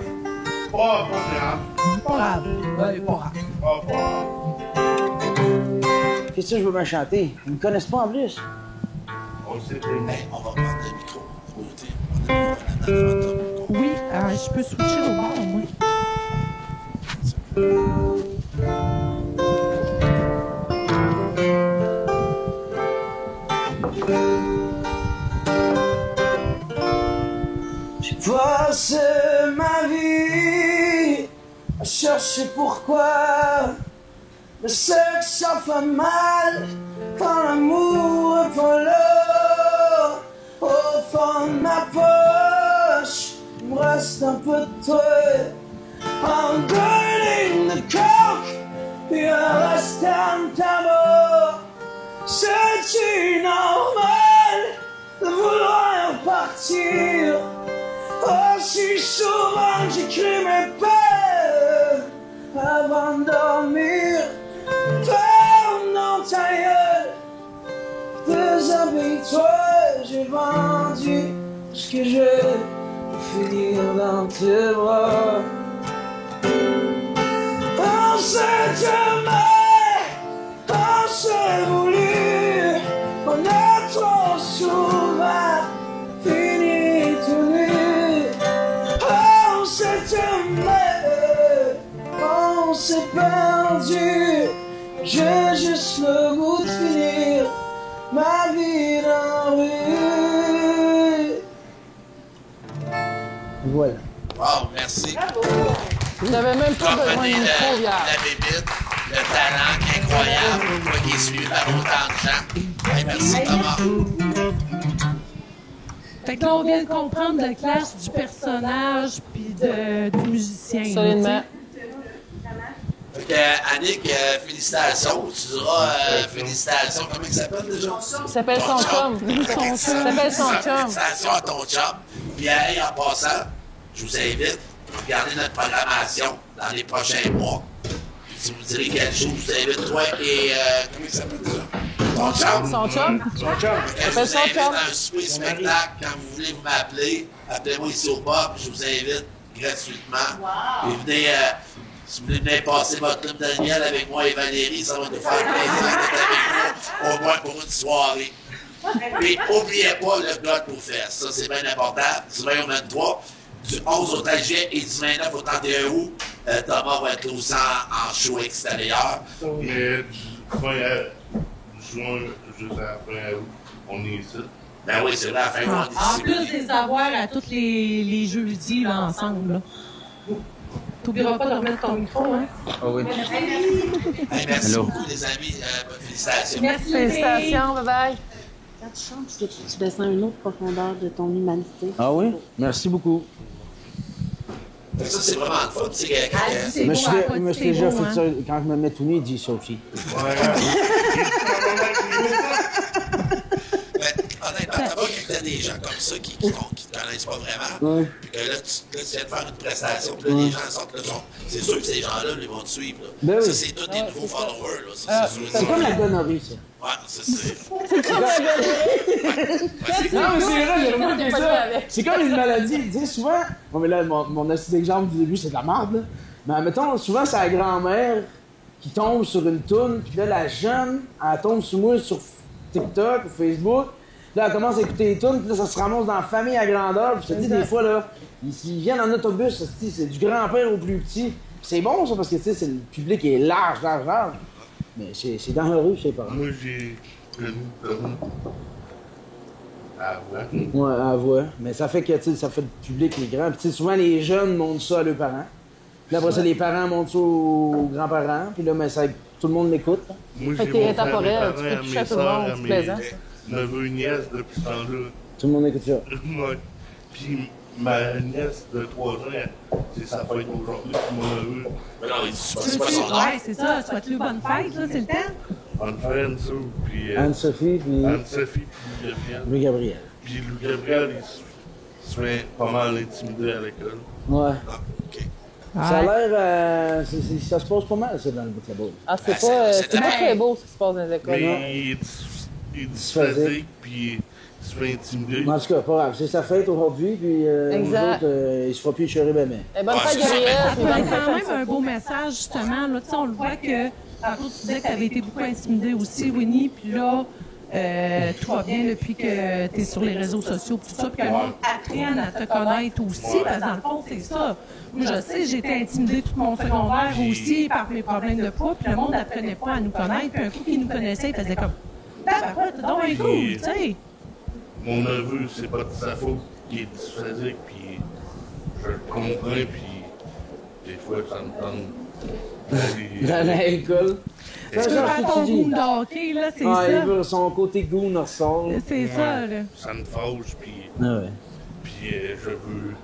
Pas grave. Pas grave. Ouais, pas grave. Pas grave. Qu'est-ce que je veux bien chanter? Ils me connaissent pas en plus. On s'est aimé. Hey, on va prendre le micro. Côté. On a le micro dans le Oui, je peux switcher au bord, moi. J'ai passé ma vie à chercher pourquoi le sexe ça fait mal quand l'amour est pas là. Au fond de ma poche, il me reste un peu de toi. I'm burning the coke, puis un restant de tabac. C'est-tu normal de vouloir partir? Aussi souvent que j'écris mes peurs avant de dormir. Ferme dans ta gueule, déshabille-toi, j'ai vendu ce que j'ai pour finir dans tes bras. On s'est aimé, on s'est voulu, on a trop souvent fini tout nu. On s'est aimé, on s'est perdu, j'ai juste le goût de finir ma vie dans la rue. Voilà. Wow, merci. J'avais même pas besoin Comprenez de micro, la hier. bébite, le talent incroyable, toi qui es suivi par autant de gens. Hey, merci Thomas. Fait que là, on vient de comprendre le clash du personnage puis du musicien. là, Solidement. Fait que, Annick, félicitations. Tu diras félicitations. Comment il s'appelle déjà? Il s'appelle son chum. Il s'appelle son chum. Félicitations à ton chum. Puis, hey, en passant, je vous invite à regarder notre programmation dans les prochains mois. Puis, si vous direz quel jour, je vous invite, toi et... comment il s'appelle déjà? Ton chum. Son chum. Je vous son invite chum. à un souper spectacle. Quand vous voulez vous m'appeler, appelez-moi ici au pub. Je vous invite gratuitement. Et venez passer votre lune de miel avec moi et Valérie, ça va nous faire plaisir d'être avec vous, au moins pour une soirée. Puis, n'oubliez pas le Blood pour Fest, ça c'est bien important, du 20 au 23, du 11 au 13 juillet et du 29 au 31 août, Thomas va être là aussi en show extérieur. Mais du juin jusqu'à la fin août, on est ici. Ben oui, c'est vrai, à la fin du mois, En plus des avoirs à tous les jeudis là, ensemble. Là. T'oublieras pas de remettre ton micro, hein? Ah oui. Hey, merci beaucoup, les amis. Félicitations. Merci, Félicitations, bye-bye. Quand tu chantes, tu descends une autre profondeur de ton humanité. Ah oui? Merci beaucoup. Ça, c'est vraiment le fun. Tu sais, C'est Mais beau, je hein, pas me dit suis c'est déjà beau, fait hein. ça. Quand je me mets tout nu, il dit ça aussi. Honnêtement, t'as pas qu'il y a des gens comme ça qui te connaissent pas vraiment. Ouais. Puis que là, tu viens de faire une prestation, puis là, les gens sortent le son. C'est sûr que ces gens-là, ils vont te suivre. Là. Ben oui. Ça, c'est tous des nouveaux followers. Là. Ça, c'est sûr. C'est comme la gonorrhée, ça. Ouais, c'est. Non, mais c'est vrai, j'ai remarqué ça. C'est comme une maladie. Tu sais, souvent, bon, mais là, mon astuce d'exemple du début, c'est de la merde, là. Mais mettons, souvent, c'est la grand-mère qui tombe sur une toune, puis là, la jeune, elle tombe sur moi sur TikTok ou Facebook. Là, elle commence à écouter les tunes, puis là, ça se ramasse dans la famille à grandeur. Puis je te dis, des fois, là, ils viennent en autobus, c'est du grand-père au plus petit. Puis c'est bon, ça, parce que, tu sais, le public est large. Mais c'est dans la rue, je sais pas. Moi, j'ai connu Tommy à voix. Ouais, à la voix. Mais ça fait que, tu sais, ça fait le public qui est grand. Puis, tu sais, souvent, les jeunes montrent ça à leurs parents. Puis après ça, les parents montrent ça aux grands-parents. Puis là, mais ça, tout le monde l'écoute. Moi, Fait j'ai que t'es montré à mes intemporel, tu parents, peux à toucher mes à tout le soeurs, monde, à c'est mes plaisant. neveux et nièces depuis ce temps-là. Tout le monde écoute ça. Ouais. Puis ma nièce de 3 ans, c'est sa fête aujourd'hui, puis mon neveu. Mais non, c'est pas son nom. Ouais, c'est ça. Souhaite-lui bonne fête, là, c'est le temps. Anne-Fred, ça, puis Anne-Sophie, puis Anne-Sophie, puis Louis-Gabriel. Louis-Gabriel. Puis Louis-Gabriel, il se fait pas mal intimider à l'école. Ouais. Ah, OK. Ça a l'air. Ça se passe pas mal, ça, dans le bout de la boule. Ah, Ben, c'est pas très beau ce qui se passe dans les écoles. non? Mais il est dysphasique, puis il se fait intimider. En tout cas, pas grave. C'est sa fête aujourd'hui, puis nous Exact. autres, il se fera plus échouer ben. Eh, bonne Ouais, fête, c'est ça. Gabriel. Ça puis peut bonne être quand fête. même un beau message, justement. Là, tu sais, on le voit que, tantôt, tu disais que tu avais été beaucoup intimidée aussi, Winnie, puis là, tout va bien depuis que tu es sur les réseaux sociaux, puis tout ça, puis que le monde apprenne à te connaître aussi, parce que dans le fond, c'est ça. Moi, je sais, j'ai été intimidée tout mon secondaire aussi par mes problèmes de poids, puis le monde n'apprenait pas à nous connaître, puis un coup qu'ils nous connaissaient, ils faisaient comme « Tabarouette, t'es donc un coup! » tu sais. Mon neveu, c'est pas de sa faute qu'il est dysphasique, puis je le comprends, puis des fois, ça me tente Dans l'école. Tu veux faire ton goût de hockey, là, c'est Ah, il ça. veut son côté goût ressort. C'est ça, là. Ça me fâche, puis Ah ouais. je veux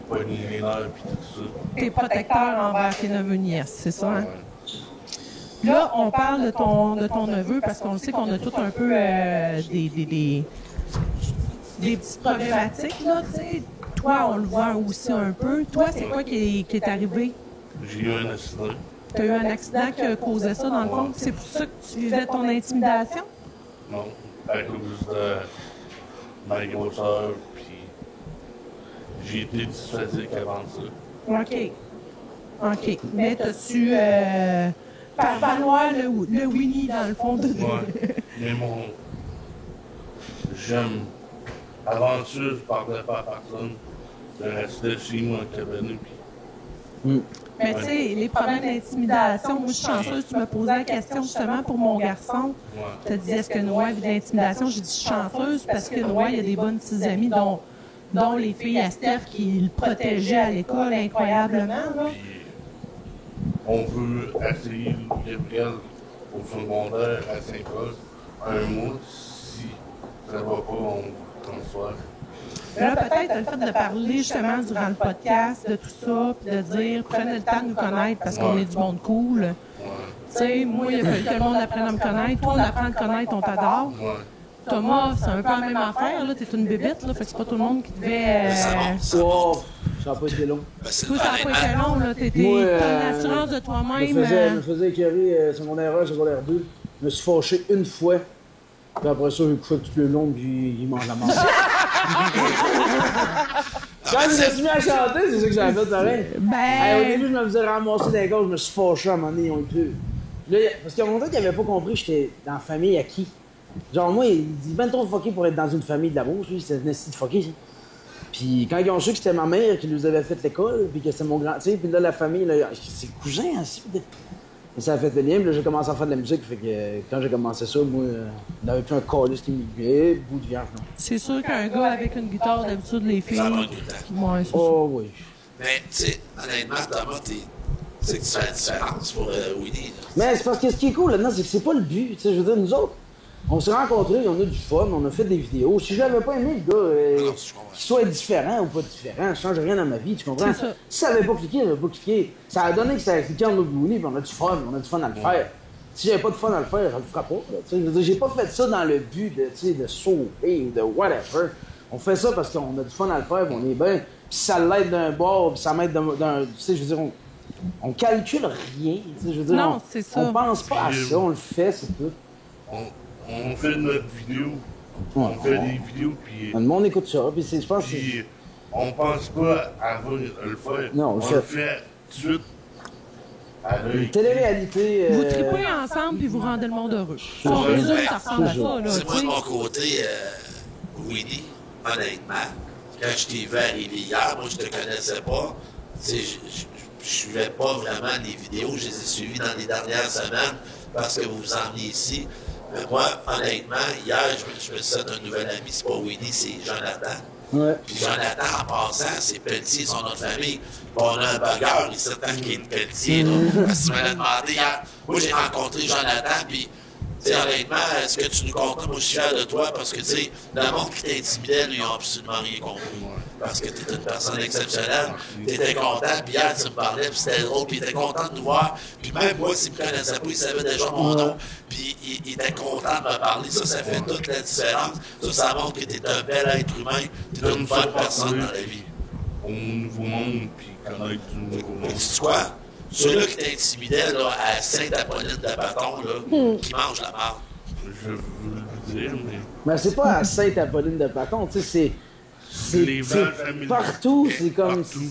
pogner les nerfs, puis tout ça. T'es protecteur envers tes neveux nièces, c'est ça, hein? Ouais. Là, on parle de ton neveu parce qu'on le sait qu'on a tout un peu des petites problématiques, là, tu sais. Toi, on le voit aussi un peu. Toi, c'est quoi qui est arrivé? J'ai eu un accident. Tu as eu un accident qui a causé ça, dans le fond? C'est pour ça que tu vivais ton intimidation? Non, à cause de ma grosseur, puis j'ai été dysphasique avant ça. OK. OK. Mais t'as-tu faire valoir le Winnie, dans le fond, de... Ouais, mais j'aime. Avant ça, je parlais pas à personne. Je restais chez moi en cabane, puis Mais tu sais, les problèmes d'intimidation, moi je suis chanceuse, tu me posais la question justement pour mon garçon. ouais. Tu as dit est-ce que Noah vit d'intimidation? J'ai dit je suis chanceuse parce que Noah, il y a des bonnes petites amies, dont les filles à Steph qui le protégeaient à l'école incroyablement. Là. Puis on veut essayer Gabriel au secondaire à Saint-Paul un mois. Si ça va pas, on transfère. Là, peut-être le fait de parler justement durant le podcast de tout ça, puis de dire prenez le temps de nous connaître parce qu'on est du monde cool. Ouais. Tu sais, moi, il a fallu que le monde apprenne à me connaître. Toi, on apprend à te connaître, on t'adore. Ouais. Thomas, c'est un peu la même affaire, là. T'es une bébête, là. Fait que c'est pas tout le monde qui devait. Wow, ça n'a pas été long. Ben, c'est Toi, ça n'a pas été honnêtement, long, là. T'as Moi, une assurance de Je toi-même. me faisais écœurer secondaire 1, secondaire 2. Je me suis fâché une fois. Puis après ça, j'ai couché tout le long, puis il mange la mort. Quand je me suis mis à chanter, c'est ça que j'avais fait pareil. Hey, au début, je me faisais ramasser des gars, je me suis fâché à un moment donné, ils ont eu peur. Là, parce qu'il y a mon gars qui avait pas compris que j'étais dans la famille à qui. Genre, moi, il dit ben trop fucké pour être dans une famille de la Beauce, lui, c'était une esti de fucké, ça. Puis quand ils ont su que c'était ma mère qui nous avait fait l'école, puis que c'était mon grand, tu sais, puis là, la famille, là, c'est cousin, ainsi. Ça a fait le lien, puis là, j'ai commencé à faire de la musique, fait que quand j'ai commencé ça, moi, il n'avait plus un calice qui m'aiguait, bout de viande, non. C'est sûr qu'un gars avec une guitare, d'habitude, les filles. Ça va tout le temps. Ouais, c'est Oh, oui. Mais, tu sais, honnêtement, Thomas, c'est que tu fais la différence pour Winnie. Là. Mais c'est parce que ce qui est cool là-dedans, c'est que c'est pas le but. Tu sais, je veux dire, nous autres, on s'est rencontrés, on a du fun, on a fait des vidéos. Si je l'avais pas aimé, le gars, qu'il soit différent ou pas différent, ça change rien dans ma vie, tu comprends? C'est ça. Si ça avait pas cliqué, ça avait pas cliqué. Ça a donné que ça a cliqué en autre Winnie, puis on a du fun à le faire. Si j'avais pas de fun à le faire, je le ferais pas. Là, tu sais, je veux dire, j'ai pas fait ça dans le but de, tu sais, de sauver ou de whatever. On fait ça parce qu'on a du fun à le faire, puis on est bien. Puis ça l'aide d'un bord, puis ça m'aide d'un. Tu sais, je veux dire, on calcule rien. Tu sais, je veux dire, Non, c'est ça. on pense pas à ça, on le fait, c'est tout. On fait notre vidéo. Ouais. On fait des vidéos, puis Le monde écoute ça, puis je pense que c'est. puis on pense pas à le faire. Non, on le fait tout de suite. À Une l'œil. télé-réalité. Vous tripez ensemble puis vous rendez le monde heureux. Si on Ouais. résume, ça ressemble à ça, là, C'est tu moi, de sais. mon côté, Winnie, honnêtement, quand je t'ai vu arriver hier, moi, je te connaissais pas. Tu sais, je suivais pas vraiment les vidéos. Je les ai suivies dans les dernières semaines parce que vous vous emmenez ici. Mais moi, honnêtement, hier, je me suis fait un nouvel ami. C'est pas Winnie, c'est Jonathan. Ouais. Puis Jonathan, en passant, c'est Pelletier, son nom de famille. Puis on a un bagarre ici, tant qu'il est de Pelletier, là. Parce que tu m'avais demandé hier. Moi, j'ai rencontré Jonathan, puis, tu sais, honnêtement, est-ce que tu nous comprends? Moi, je suis fier de toi parce que, tu sais, le monde qui t'intimidait, lui, ils n'ont absolument rien compris. Parce que tu es une personne exceptionnelle. Tu étais content, puis hier, tu me parlais, puis c'était drôle, puis il était content de nous voir. Puis même moi, s'il me connaissait pas, il savait déjà mon nom, puis il était content de me parler. Ça fait toute la différence. Ça montre que tu es un bel être humain, tu es une bonne personne dans la vie. Au nouveau monde, puis connaître du nouveau Mais monde. tu sais quoi? Ceux-là qui t'intimidaient là, à Sainte-Apolline-de-Bâton, là, qui mangent la marde. Je veux le dire, mais Mais c'est pas à Sainte-Apolline-de-Bâton, tu sais, c'est Les vaches à mille- partout, c'est comme. Partout.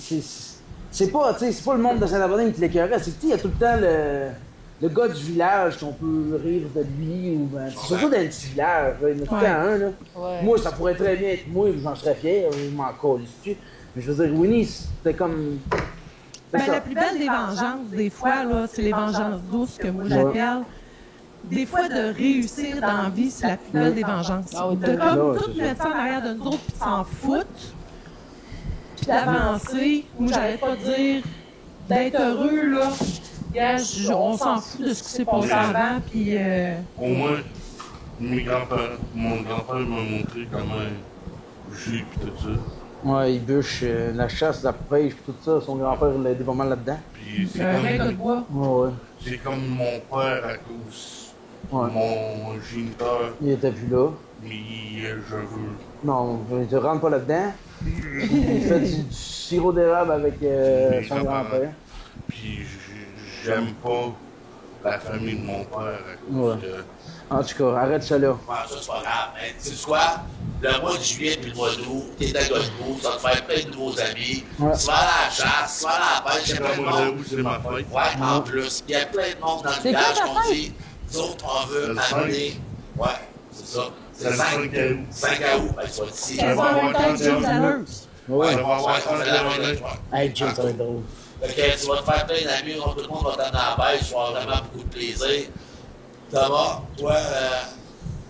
C'est pas, tu sais, c'est pas le monde de Sainte-Apolline qui l'écœurait, c'est que, tu sais, il y a tout le temps le gars du village qu'on peut rire de lui, ou ben, c'est surtout dans le petit village, là, il y en a tout le temps un, là. Ouais. Moi, ça pourrait très bien être moi, j'en serais fier, je m'en colle dessus. Mais je veux dire, Winnie, c'était comme. c'est Ben, ça. la plus belle des vengeances, des fois, là, c'est les vengeances douces que moi j'appelle. Des fois, de réussir dans la vie, c'est la plus belle des vengeances. Ah oui, De tellement. comme Ouais, tout c'est mettre ça en arrière de nous autres puis s'en foutre, puis d'avancer. Moi, j'arrête pas de dire d'être heureux, là. Gars, on s'en fout de ce qui s'est passé avant, puis au moins, mon grand-père m'a montré comment jouer, puis tout ça. Ouais, il bûche la chasse, la pêche, tout ça. Son grand-père l'a aidé pas mal là-dedans. Puis c'est un vrai gars de comme, bois. Ouais, c'est comme mon père à cause ouais. mon géniteur, Il était plus là. mais je veux. Non, il te rentre pas là-dedans. Il fait du sirop d'érable avec Mes son grands-parents. grand-père. Puis j'aime pas la famille de mon père à cause Ouais. de. En tout cas, arrête ça là. Ouais, ça, c'est pas grave. Mais tu sais quoi? Le mois de juillet puis le mois d'août, t'es à Godbout, ça te faire plein de nouveaux amis. Ouais. Tu vas à la chasse, tu vas à la pêche, il y a C'est plein pas de moi monde. où c'est ma fête. Ouais, en plus. Il y a plein de monde dans le C'est village quand ta qu'on fête? dit, nous autres, on veut Le amener. Ouais, c'est ça. C'est le 5 août. 5 août. Ben, tu vas ici. Elles ont un temps James Allers. Ouais. Ça va avoir on fait la même chose. Hey, Jim, ça va être drôle. Fait que tu vas te faire plein d'amis, tout le monde va t'amener à la pêche, tu vas avoir vraiment beaucoup de plaisir. Thomas, toi,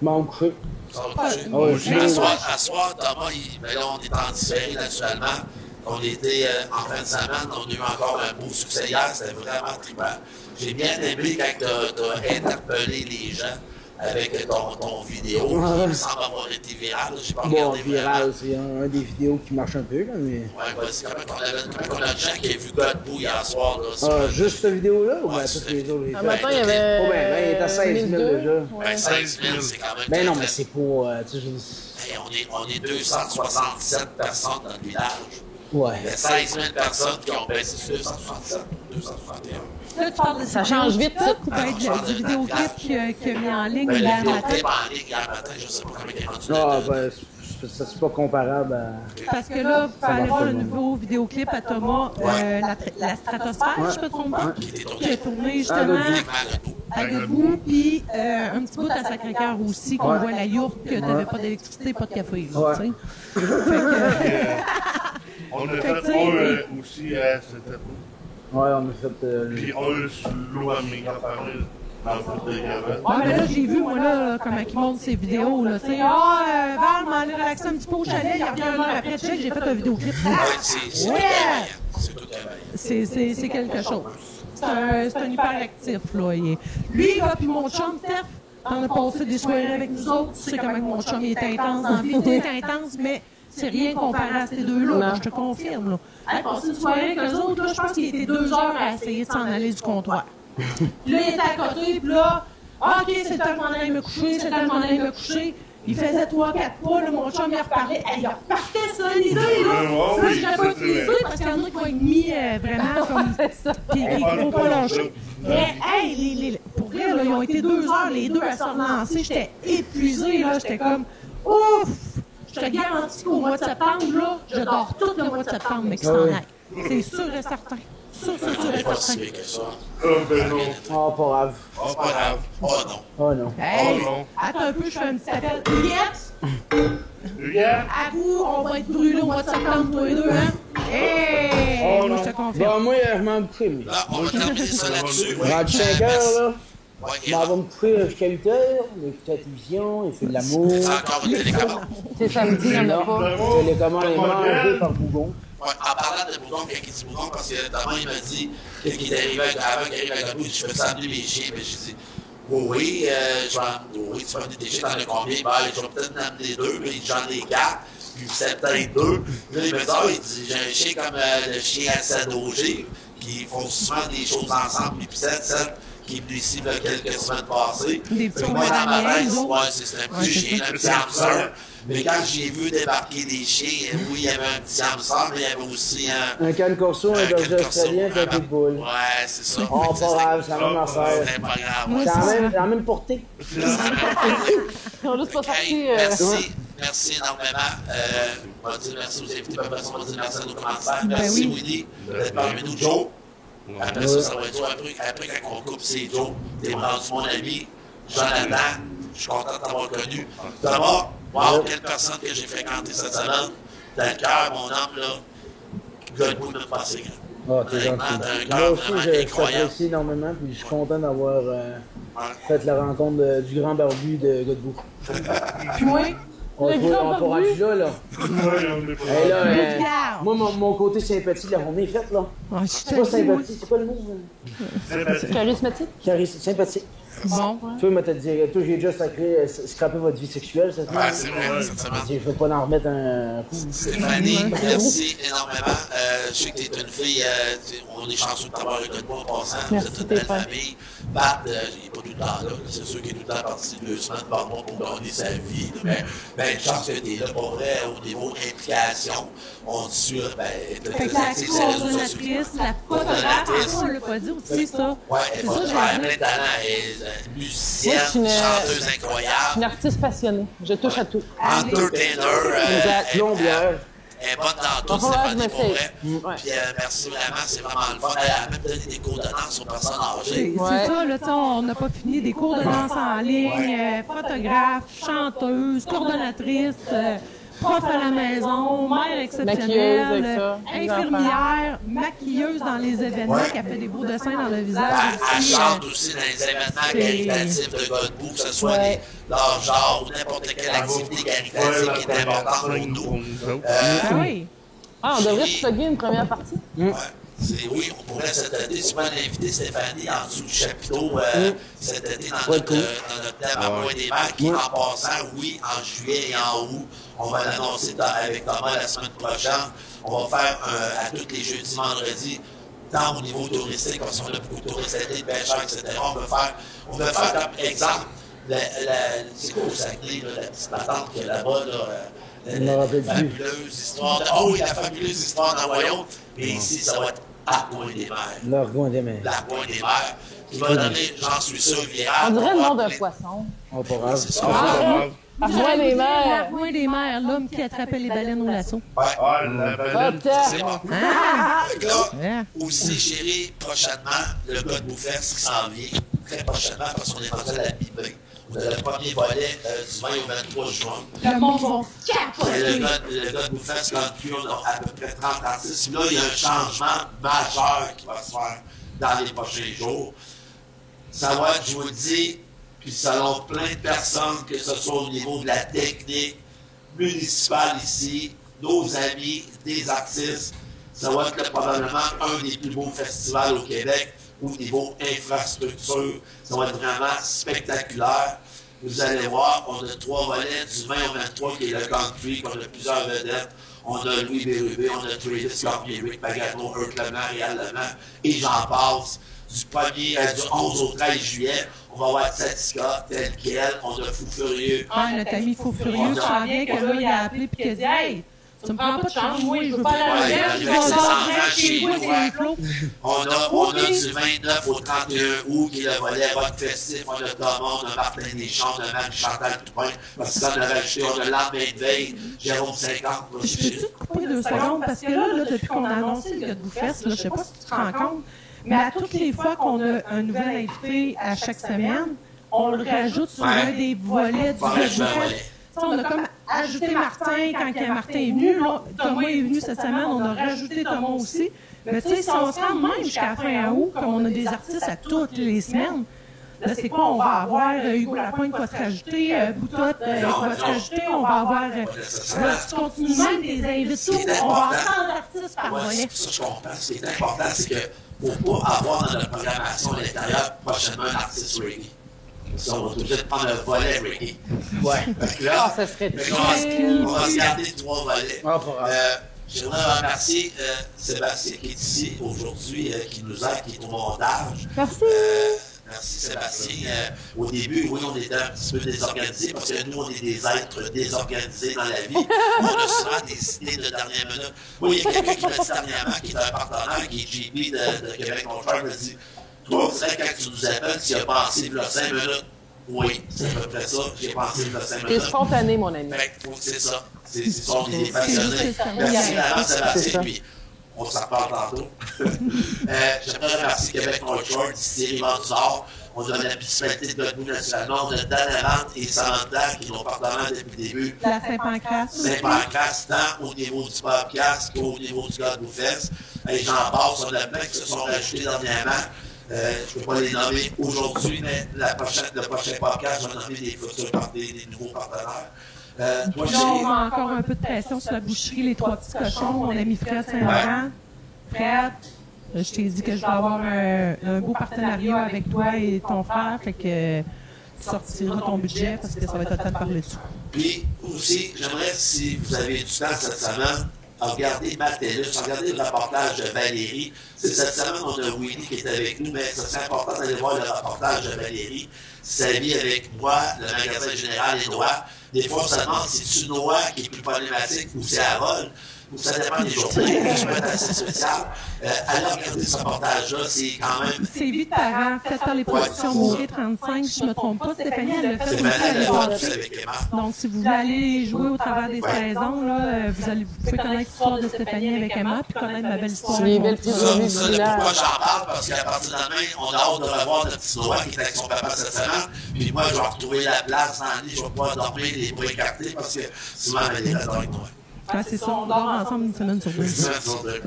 M'en coucher. ça va te toucher. Ah ouais, À soir, Thomas, ben là, on est en différé naturellement. On était en fin de semaine, on a eu encore un beau succès hier, c'était vraiment trippant. J'ai bien aimé quand tu as interpellé les gens avec ton vidéo, qui me semble avoir été viral. J'ai pas Bon, regardé viral, vraiment. c'est un des vidéos qui marche un peu, là, mais. Ouais, vas-y, comment on a de gens qui a vu Godbout hier soir, là? sur- Ah, juste cette vidéo-là ou Ouais, bien c'est toutes les autres? les Un fait? matin, il y avait. Oh, ben, il est à 16 000 1002. déjà. Ouais. Ben, 16 000, c'est quand même. Ben non, très, mais très- c'est pas. Tu sais, je. Hey, on est 267 personnes dans le village. Ouais. Il y a 16 000 personnes qui ont baissé sur 267, 261. Là, tu parles de Ça change vite, ça. Ou bien du vidéoclip qu'il a mis en ligne Ben, hier le matin. vidéoclip en ligne hier matin, je sais pas comment il est rendu. Ah, là, ben, c'est pas comparable à... Parce que là, vous allez voir le nouveau vidéoclip à Thomas, la stratosphère, je me trompe pas, qui est tourné justement à Debout, puis un petit bout à Sacré-Cœur aussi, qu'on voit la yourte, que t'avais pas d'électricité, pas de café, là, tu sais. On a fait un aussi à cette époque. Ouais, on a fait... Puis un sur l'eau à méga parler dans le foot des Gavettes. Ouais, mais là, j'ai vu, moi, là, comment ils montrent ces vidéos, là, tu sais. Val m'a allé relaxer un petit peu au chalet, il revient une heure après, tu sais, j'ai fait un vidéoclip. C'est quelque chose. C'est un hyperactif, là. Lui, là, puis mon chum, Steph, on a passé des soirées avec nous autres. Tu sais comment mon chum il est intense dans la vie. Il est intense, mais c'est rien comparé à ces deux-là, je te confirme, là. Hey, passer une soirée avec eux autres, là, je pense qu'il était 2 heures à essayer de s'en aller du comptoir. Puis là, il était à côté, puis là, OK, c'est le temps que m'en allais me coucher, c'est le temps que m'en allais me coucher. Il faisait 3-4 pas, là, mon chum, il reparlait. Hey, il repartait, ça, l'idée, là. Là, je l'ai pas utilisé parce qu'il y en a qui vont être mis vraiment comme. Puis il ne faut pas lâcher. Mais, hey, pour vrai, là, ils ont été 2 heures, les deux, à se relancer. J'étais épuisée, là. J'étais comme, ouf! Je te garantis qu'au mois de septembre, là, je dors tout le mois de septembre, mais qu'il s'en aille. C'est sûr et certain. Sûr et certain. Ben non. Oh, pas grave. Oh, pas grave. Oh non. Oh non. Hey, Oh non. attends un peu, je fais un petit appel. Huguette, Regarde. à vous, on va être brûlés au mois de septembre, tous les deux, hein? Hey! Oh moi, non. je te confirme. Bon, moi, je m'en coucher, mais... Là, on va terminer ça là-dessus. Rendu 5 heures, là. Ouais, Je m'en vais me coucher jusqu'à 8 heures, on écoute la télévision, il fait de l'amour. c'est encore une télécommande. C'est samedi, il n'y en a pas. La télécommande est mangée par Bougon. Ouais, en parlant de Bougon, quand il dit Bougon, parce que Thomas, il m'a dit qu'il est arrivé avant qu'il arrive à Godbout, je peux s'amener mes chiens. Mais j'ai dit, oui, tu vas amener tes chiens, t'en as combien? Ben, je vais peut-être en amener 2, mais j'en ai 4. Puis c'est peut-être 2. Là, il me dit, j'ai un chien comme le chien à Sadogé, qui font souvent des choses ensemble, puis Seth, qui est venu ici il y a quelques semaines passées. Des petits Moi, dans ma tête, Pomeraniens, ouais, c'est un petit chien, un petit hamster. Mais quand j'ai vu débarquer des chiens, oui, il y avait un petit hamster, mais il y avait aussi Un canne corso, un berger australien, puis un pitbull. Ouais, c'est ça. Oh, pas grave, c'est la même affaire. C'est pas grave. C'est la même portée. Ils ont juste pas sorti. Hey, merci énormément. On va dire merci aux invités, puis après ça, on va dire merci à nos commanditaires. Merci, Willy, d'être parmi nous, Joe. Après ça, ça va être Joe. Après, quand on coupe, c'est Joe. T'es rendu mon ami. Jonathan, je suis content de t'avoir connu. Thomas, wow, quelle personne que j'ai fréquentée cette semaine. T'as le cœur, mon homme, là. Godbout de me passer grand. Oh, t'es gentil. T'as un Moi cœur aussi, vraiment je incroyable. t'apprécie énormément, puis je suis content d'avoir fait la rencontre du grand barbu de Godbout. Puis moi, On le grand pourra barbu. du là, là. Ouais, on est pas Hey, là, Regarde. moi, mon côté sympathie de la journée est faite, là. Ah, je C'est pas te dis, oui. sympathie, c'est quoi le mot? Charismatique. Sympathie. Bon. Tu vois, te dire, toi, j'ai déjà scrappé votre vie sexuelle cette Ouais, semaine. c'est vrai, cette semaine. Je veux pas en remettre un coup. Stéphanie, merci énormément. Je sais que tu es une fille, on est chanceux de t'avoir eu de moi en passant. Vous Merci, êtes une belle Stéphane. famille. Pat, il n'est pas tout le temps là. C'est sûr qu'il est tout le temps parti 2 semaines par mois pour gagner sa vie. Là. Mais une chance que tu es là pour vrai au niveau implication. On dit sûr, Fait que la coordonnatrice, la photographe, on l'a pas dit aussi, ça. Ouais, elle C'est va ça, elle a j'ai plein dit. de talent. Elle est musicienne, Moi, je suis une- chanteuse Une incroyable, artiste passionnée. Je touche à tout. entertainer. Exact. Plombière. Elle est bonne dans tout, Enfin, Stéphanie, je pour me vrai. Ouais. Puis merci vraiment, c'est vraiment le fun. Elle a même donné des cours de danse aux personnes âgées. C'est Ouais. ça, là, tu sais, on n'a pas fini des cours de danse en ligne, photographe, chanteuse, coordonnatrice, prof à la maison, mère exceptionnelle, Maquilleuse avec ça, les infirmière, maquilleuse dans les événements, Ouais. qui a fait des beaux dessins dans le visage Elle aussi. chante aussi dans les événements c'est- caritatifs de Godbout, que ce soit Ouais. leur genre ou n'importe quelle activité caritative qui est importante pour nous. Ah oui. Ah, on devrait se plugger une première partie. Ouais. Oui, on pourrait cet été souvent l'inviter Stéphanie en dessous du chapiteau cet été dans notre thème à Point des Mers qui, en passant, oui, en juillet et en août, on va l'annoncer avec Thomas la semaine prochaine. On va faire à tous les jeudis, vendredis, tant au niveau touristique, parce qu'on a beaucoup de touristes l'été, de pêcheurs, etc. On veut faire comme exemple, c'est quoi au Saguenay, là, la petite patente qu'il y a là-bas, Je me rappelle plus. fabuleuse histoire. Oh oui, la fabuleuse histoire d'en Royaume. Mais ici, ça va être à Point des Mers. L'argon des mains. La Point des Mers. Qui va donner, j'en suis sûr, virage. On dirait le nom d'un plein- poisson. Oh, pas grave. C'est ça. Ah, Armoin des mers. L'armoin des mers, l'homme qui attrapait les baleines au lasso. Ah, la baleine. C'est bon. Fait que là, aussi, chérie, prochainement, le gars de Bouffesse qui s'en vient, très prochainement, parce qu'on est rendu à la mi-mai. On a le premier volet du 20 au 23 juin. Le monde va Et capoter. le gars de Bouffesse, quand on a à peu près 30 artistes, là, il y a un changement majeur qui va se faire dans les prochains jours. Ça va être, je vous le dis, puis selon plein de personnes, que ce soit au niveau de la technique municipale ici, nos amis, des artistes, ça va être probablement un des plus beaux festivals au Québec au niveau infrastructure. Ça va être vraiment spectaculaire. Vous allez voir, on a 3 volets, du 20 au 23, qui est le country, on a plusieurs vedettes. On a Louis Bérubé, on a Travis Scott, Rick Pagano, Eux Clement, Réal Lement, et j'en passe. Du 11 au 13 juillet, on va avoir Tsatika, tel quel, on a Fou Furieux. Ah, notre ami Fou Furieux, tu sens bien que là, il a appelé et qu'il a dit « Hey, tu me prends pas de chance, moi, je veux pas aller à la Ouais, je il vais y a ses voir enfants chez chez vous, nous, c'est ouais. les flots. On a du 29 au 31 août, qui est le volet rock festif. On a Thomas, on a Martin Deschamps, on a même Chantal Toupin. Parce qu'on avait acheté, on a Lendemain de veille, Jérôme 50. Je peux-tu te couper 2 secondes? Parce que là, depuis qu'on a annoncé le gars de Bouffesse, là, je sais pas si tu te rends compte, mais à toutes les fois qu'on a un nouvel invité à chaque semaine, on le rajoute sur un des volets du gars de Bouffesse. On a comme ajouté Martin quand Martin est venu. Là, Thomas est venu cette semaine, on a rajouté Thomas aussi. Mais tu sais, si on se rend même jusqu'à la fin août, comme on a des artistes à toutes les semaines, là, c'est quoi? On va avoir Hugo Lapointe qui va se rajouter, Boutotte qui va se rajouter, on va avoir... là, tu continues même des invités, on va avoir 100 artistes par Ouais, volet. c'est ça que je comprends. Ce qui est important, c'est que pour pas avoir dans notre programmation à l'intérieur prochainement un artiste reggae. Ça, on va être obligé de prendre un volet reggae. Ouais. Fait que là, Ça serait fait qu'on va se garder 3 volets. Ah, pas grave. J'aimerais remercier Sébastien qui est ici aujourd'hui, qui nous aide, qui est au montage. Merci. Merci Sébastien. Au début, oui, on était un petit peu désorganisés parce que nous, on est des êtres désorganisés dans la vie. On a souvent des idées de dernière minute. Oui, il y a quelqu'un qui m'a dit dernièrement, qui est un partenaire, qui est JP de Québec Mon Cher, m'a dit « Toi, vous savez, quand tu nous appelles, tu y as pensé il y a 5 minutes. » Oui, c'est à peu près ça. J'ai pensé il y a 5 T'es minutes. spontané, mon ami. Fait que, c'est ça. C'est ça, on est des passionnés. C'est ça. Merci vraiment, C'est Sébastien. ça. Puis, on s'en reparle tantôt. J'aimerais remercier Québec North Shore, Distillerie Mont-du-Nord. On a la municipalité de Godbout naturellement. On a Danavante et Samantha qui sont partenaires depuis le début. La Saint-Pancras. Saint-Pancras, tant au niveau du podcast qu'au niveau du Godbout Fest. Et j'en passe, on a plein qui se sont rajoutés dernièrement. Je ne peux pas les nommer aujourd'hui, mais le prochain podcast, je vais nommer des nouveaux partenaires. Toi, Là, on a encore un peu de pression sur la boucherie, les 3 petits cochons, mon ami Fred Saint-Laurent. Fred, je t'ai dit que je vais avoir un beau partenariat avec toi et ton frère, fait que tu sortiras ton budget parce que ça va être le temps de parler dessus. Puis aussi, j'aimerais, si vous avez du temps cette semaine, à regarder Matélus, regarder le reportage de Valérie. C'est cette semaine, on a Winnie qui est avec nous, mais ça serait important d'aller voir le reportage de Valérie. Sa vie avec moi, le magasin général et Noah. Des fois, on se demande si c'est Noah qui est plus problématique ou c'est Harold. Ou ça dépend des journées. Je peux être assez spécial. Allez regarder ce reportage-là, c'est quand même. C'est 8 parents, fait par les productions Mouret 35, si je ne me trompe pas. Stéphanie, elle l'a fait C'est aussi Valérie l'année qui a fait passée. ça avec Emma. Donc, si vous voulez aller jouer au travers des saisons, là, vous pouvez connaître l'histoire de Stéphanie avec Emma, puis connaître ma belle histoire. Les avec belles mon petites frère. rues Ça, du le village. pourquoi j'en parle, parce qu'à partir de demain, on a hâte de revoir notre petit Noah qui est avec son papa cette semaine. Puis moi, je vais retrouver la place dans le lit, je vais pouvoir dormir les bras écartés parce que souvent, elle est là avec Noah. Ouais, c'est ça, on dort ensemble une semaine sur deux.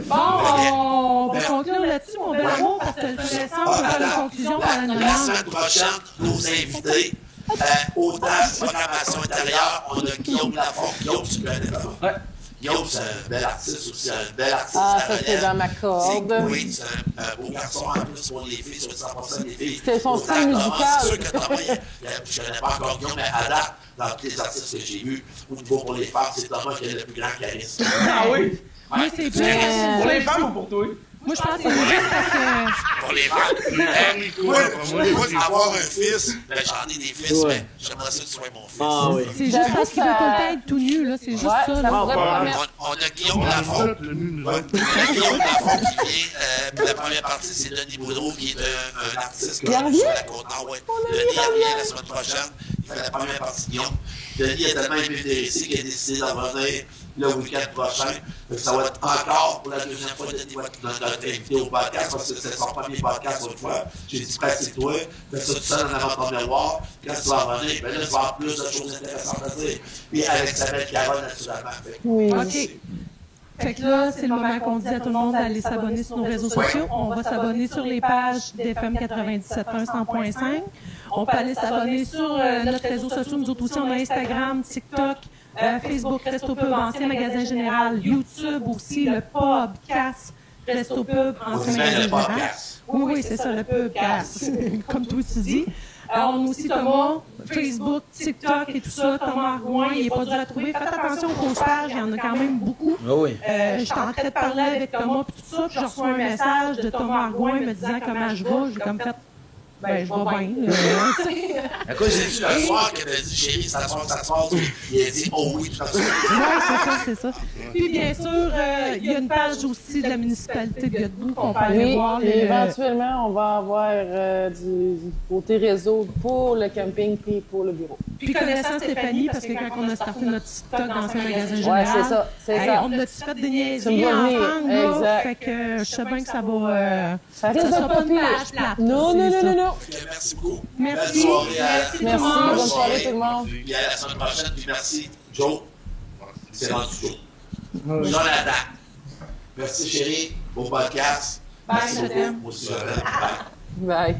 Bon, Bon, on va conclure là-dessus, mon bel amour, parce que le intéressant, on va faire une conclusion par la la nuit. semaine prochaine, nos invités, autant programmation intérieure, on a Guillaume Lafont. Guillaume, tu connais pas? Ouais. Guillaume, c'est un bel artiste aussi, un bel artiste. Ah, à ça, c'est relève. dans ma corde. Oui, c'est un beau garçon en plus pour les filles, sur 100% des filles. C'est son Autant style Thomas, musical. C'est sûr que Thomas, je ne connais pas encore Guillaume, mais à date, dans tous les artistes que j'ai vus, au niveau pour les femmes, c'est Thomas qui a le plus grand charisme. Ah oui? Oui, c'est plus. Pour les femmes ou pour toi? Moi, je pense que c'est juste parce que. Pour les femmes. Nico, après moi, Moi, avoir un fils, ben, j'en ai des fils, mais j'aimerais ça que tu sois mon fils. Ah oui. C'est juste parce qu'il veut tout le temps être tout nu, là. C'est juste Ouais, ça, ça là. pourrait permettre. On a Guillaume Lafont. On a Guillaume Lafont qui vient. La première partie, c'est Denis Boudreau, qui est un artiste qui est sur la Côte-Nord. Ouais. Denis revient la semaine prochaine. Il fait la première partie de Guillaume. Denis a tellement aimé venir ici qu'il a décidé d'en revenir le week-end prochain. Ça va être encore pour la deuxième fois Denis va être notre invité au podcast parce que c'est son premier podcast autrefois. J'ai dit pratique-toi, fais ça tout seul en avant ton miroir. Quand tu vas revenir, ben là, tu vas avoir plus de choses intéressantes à dire. Puis avec sa belle Carole, naturellement. Oui. OK. Fait que là, c'est le moment qu'on dit à tout le monde d'aller s'abonner sur nos réseaux sociaux. On va s'abonner sur les pages d'FM 97.1 100.5. On peut aller s'abonner sur notre réseau social. Nous autres aussi, on a Instagram, TikTok, Facebook, Resto Pub, Ancien Magasin Général, YouTube aussi, le Pubcast, Resto Pub, Ancien Magasin Général. Oui, c'est ça, le Pubcast, comme toi tu dis. On a aussi Thomas, Facebook, TikTok et tout ça. Thomas Argouin, il n'est pas dur à trouver. Faites attention aux grosses pages, il y en a quand même beaucoup. Oui. J'étais en train de parler avec Thomas et tout ça, puis je reçois un message de Thomas Argouin me disant comment je vais. J'ai comme fait, ben, je vais bien. À cause j'ai vu le soir que t'as dit, chérie, ça se passe, il a dit, oh oui, tout ça. Oui, c'est ça. Puis bien sûr, il y a une page aussi de la municipalité de Godbout qu'on peut aller Oui, voir. et éventuellement, on va avoir du côté réseau pour le camping puis pour le bureau. Puis connaissant Stéphanie, parce que quand on a starté notre stock dans un magasin Ouais, général, c'est ça. on a fait des Ça niaiseries me va venir, ensemble, là, exact. fait que je sais bien que ça va... Ça risque sera de pas pas une pire. page plate. Non. Merci beaucoup. Merci. Belle soirée Merci tout le Merci, monde. bonne soirée tout le monde. Puis à la semaine prochaine, puis merci, Joe. C'est rendu Joe. Jonathan. Merci, chérie, au podcast. Bye, Merci je beaucoup. t'aime. Moi aussi, je t'aime. Bye. Bye.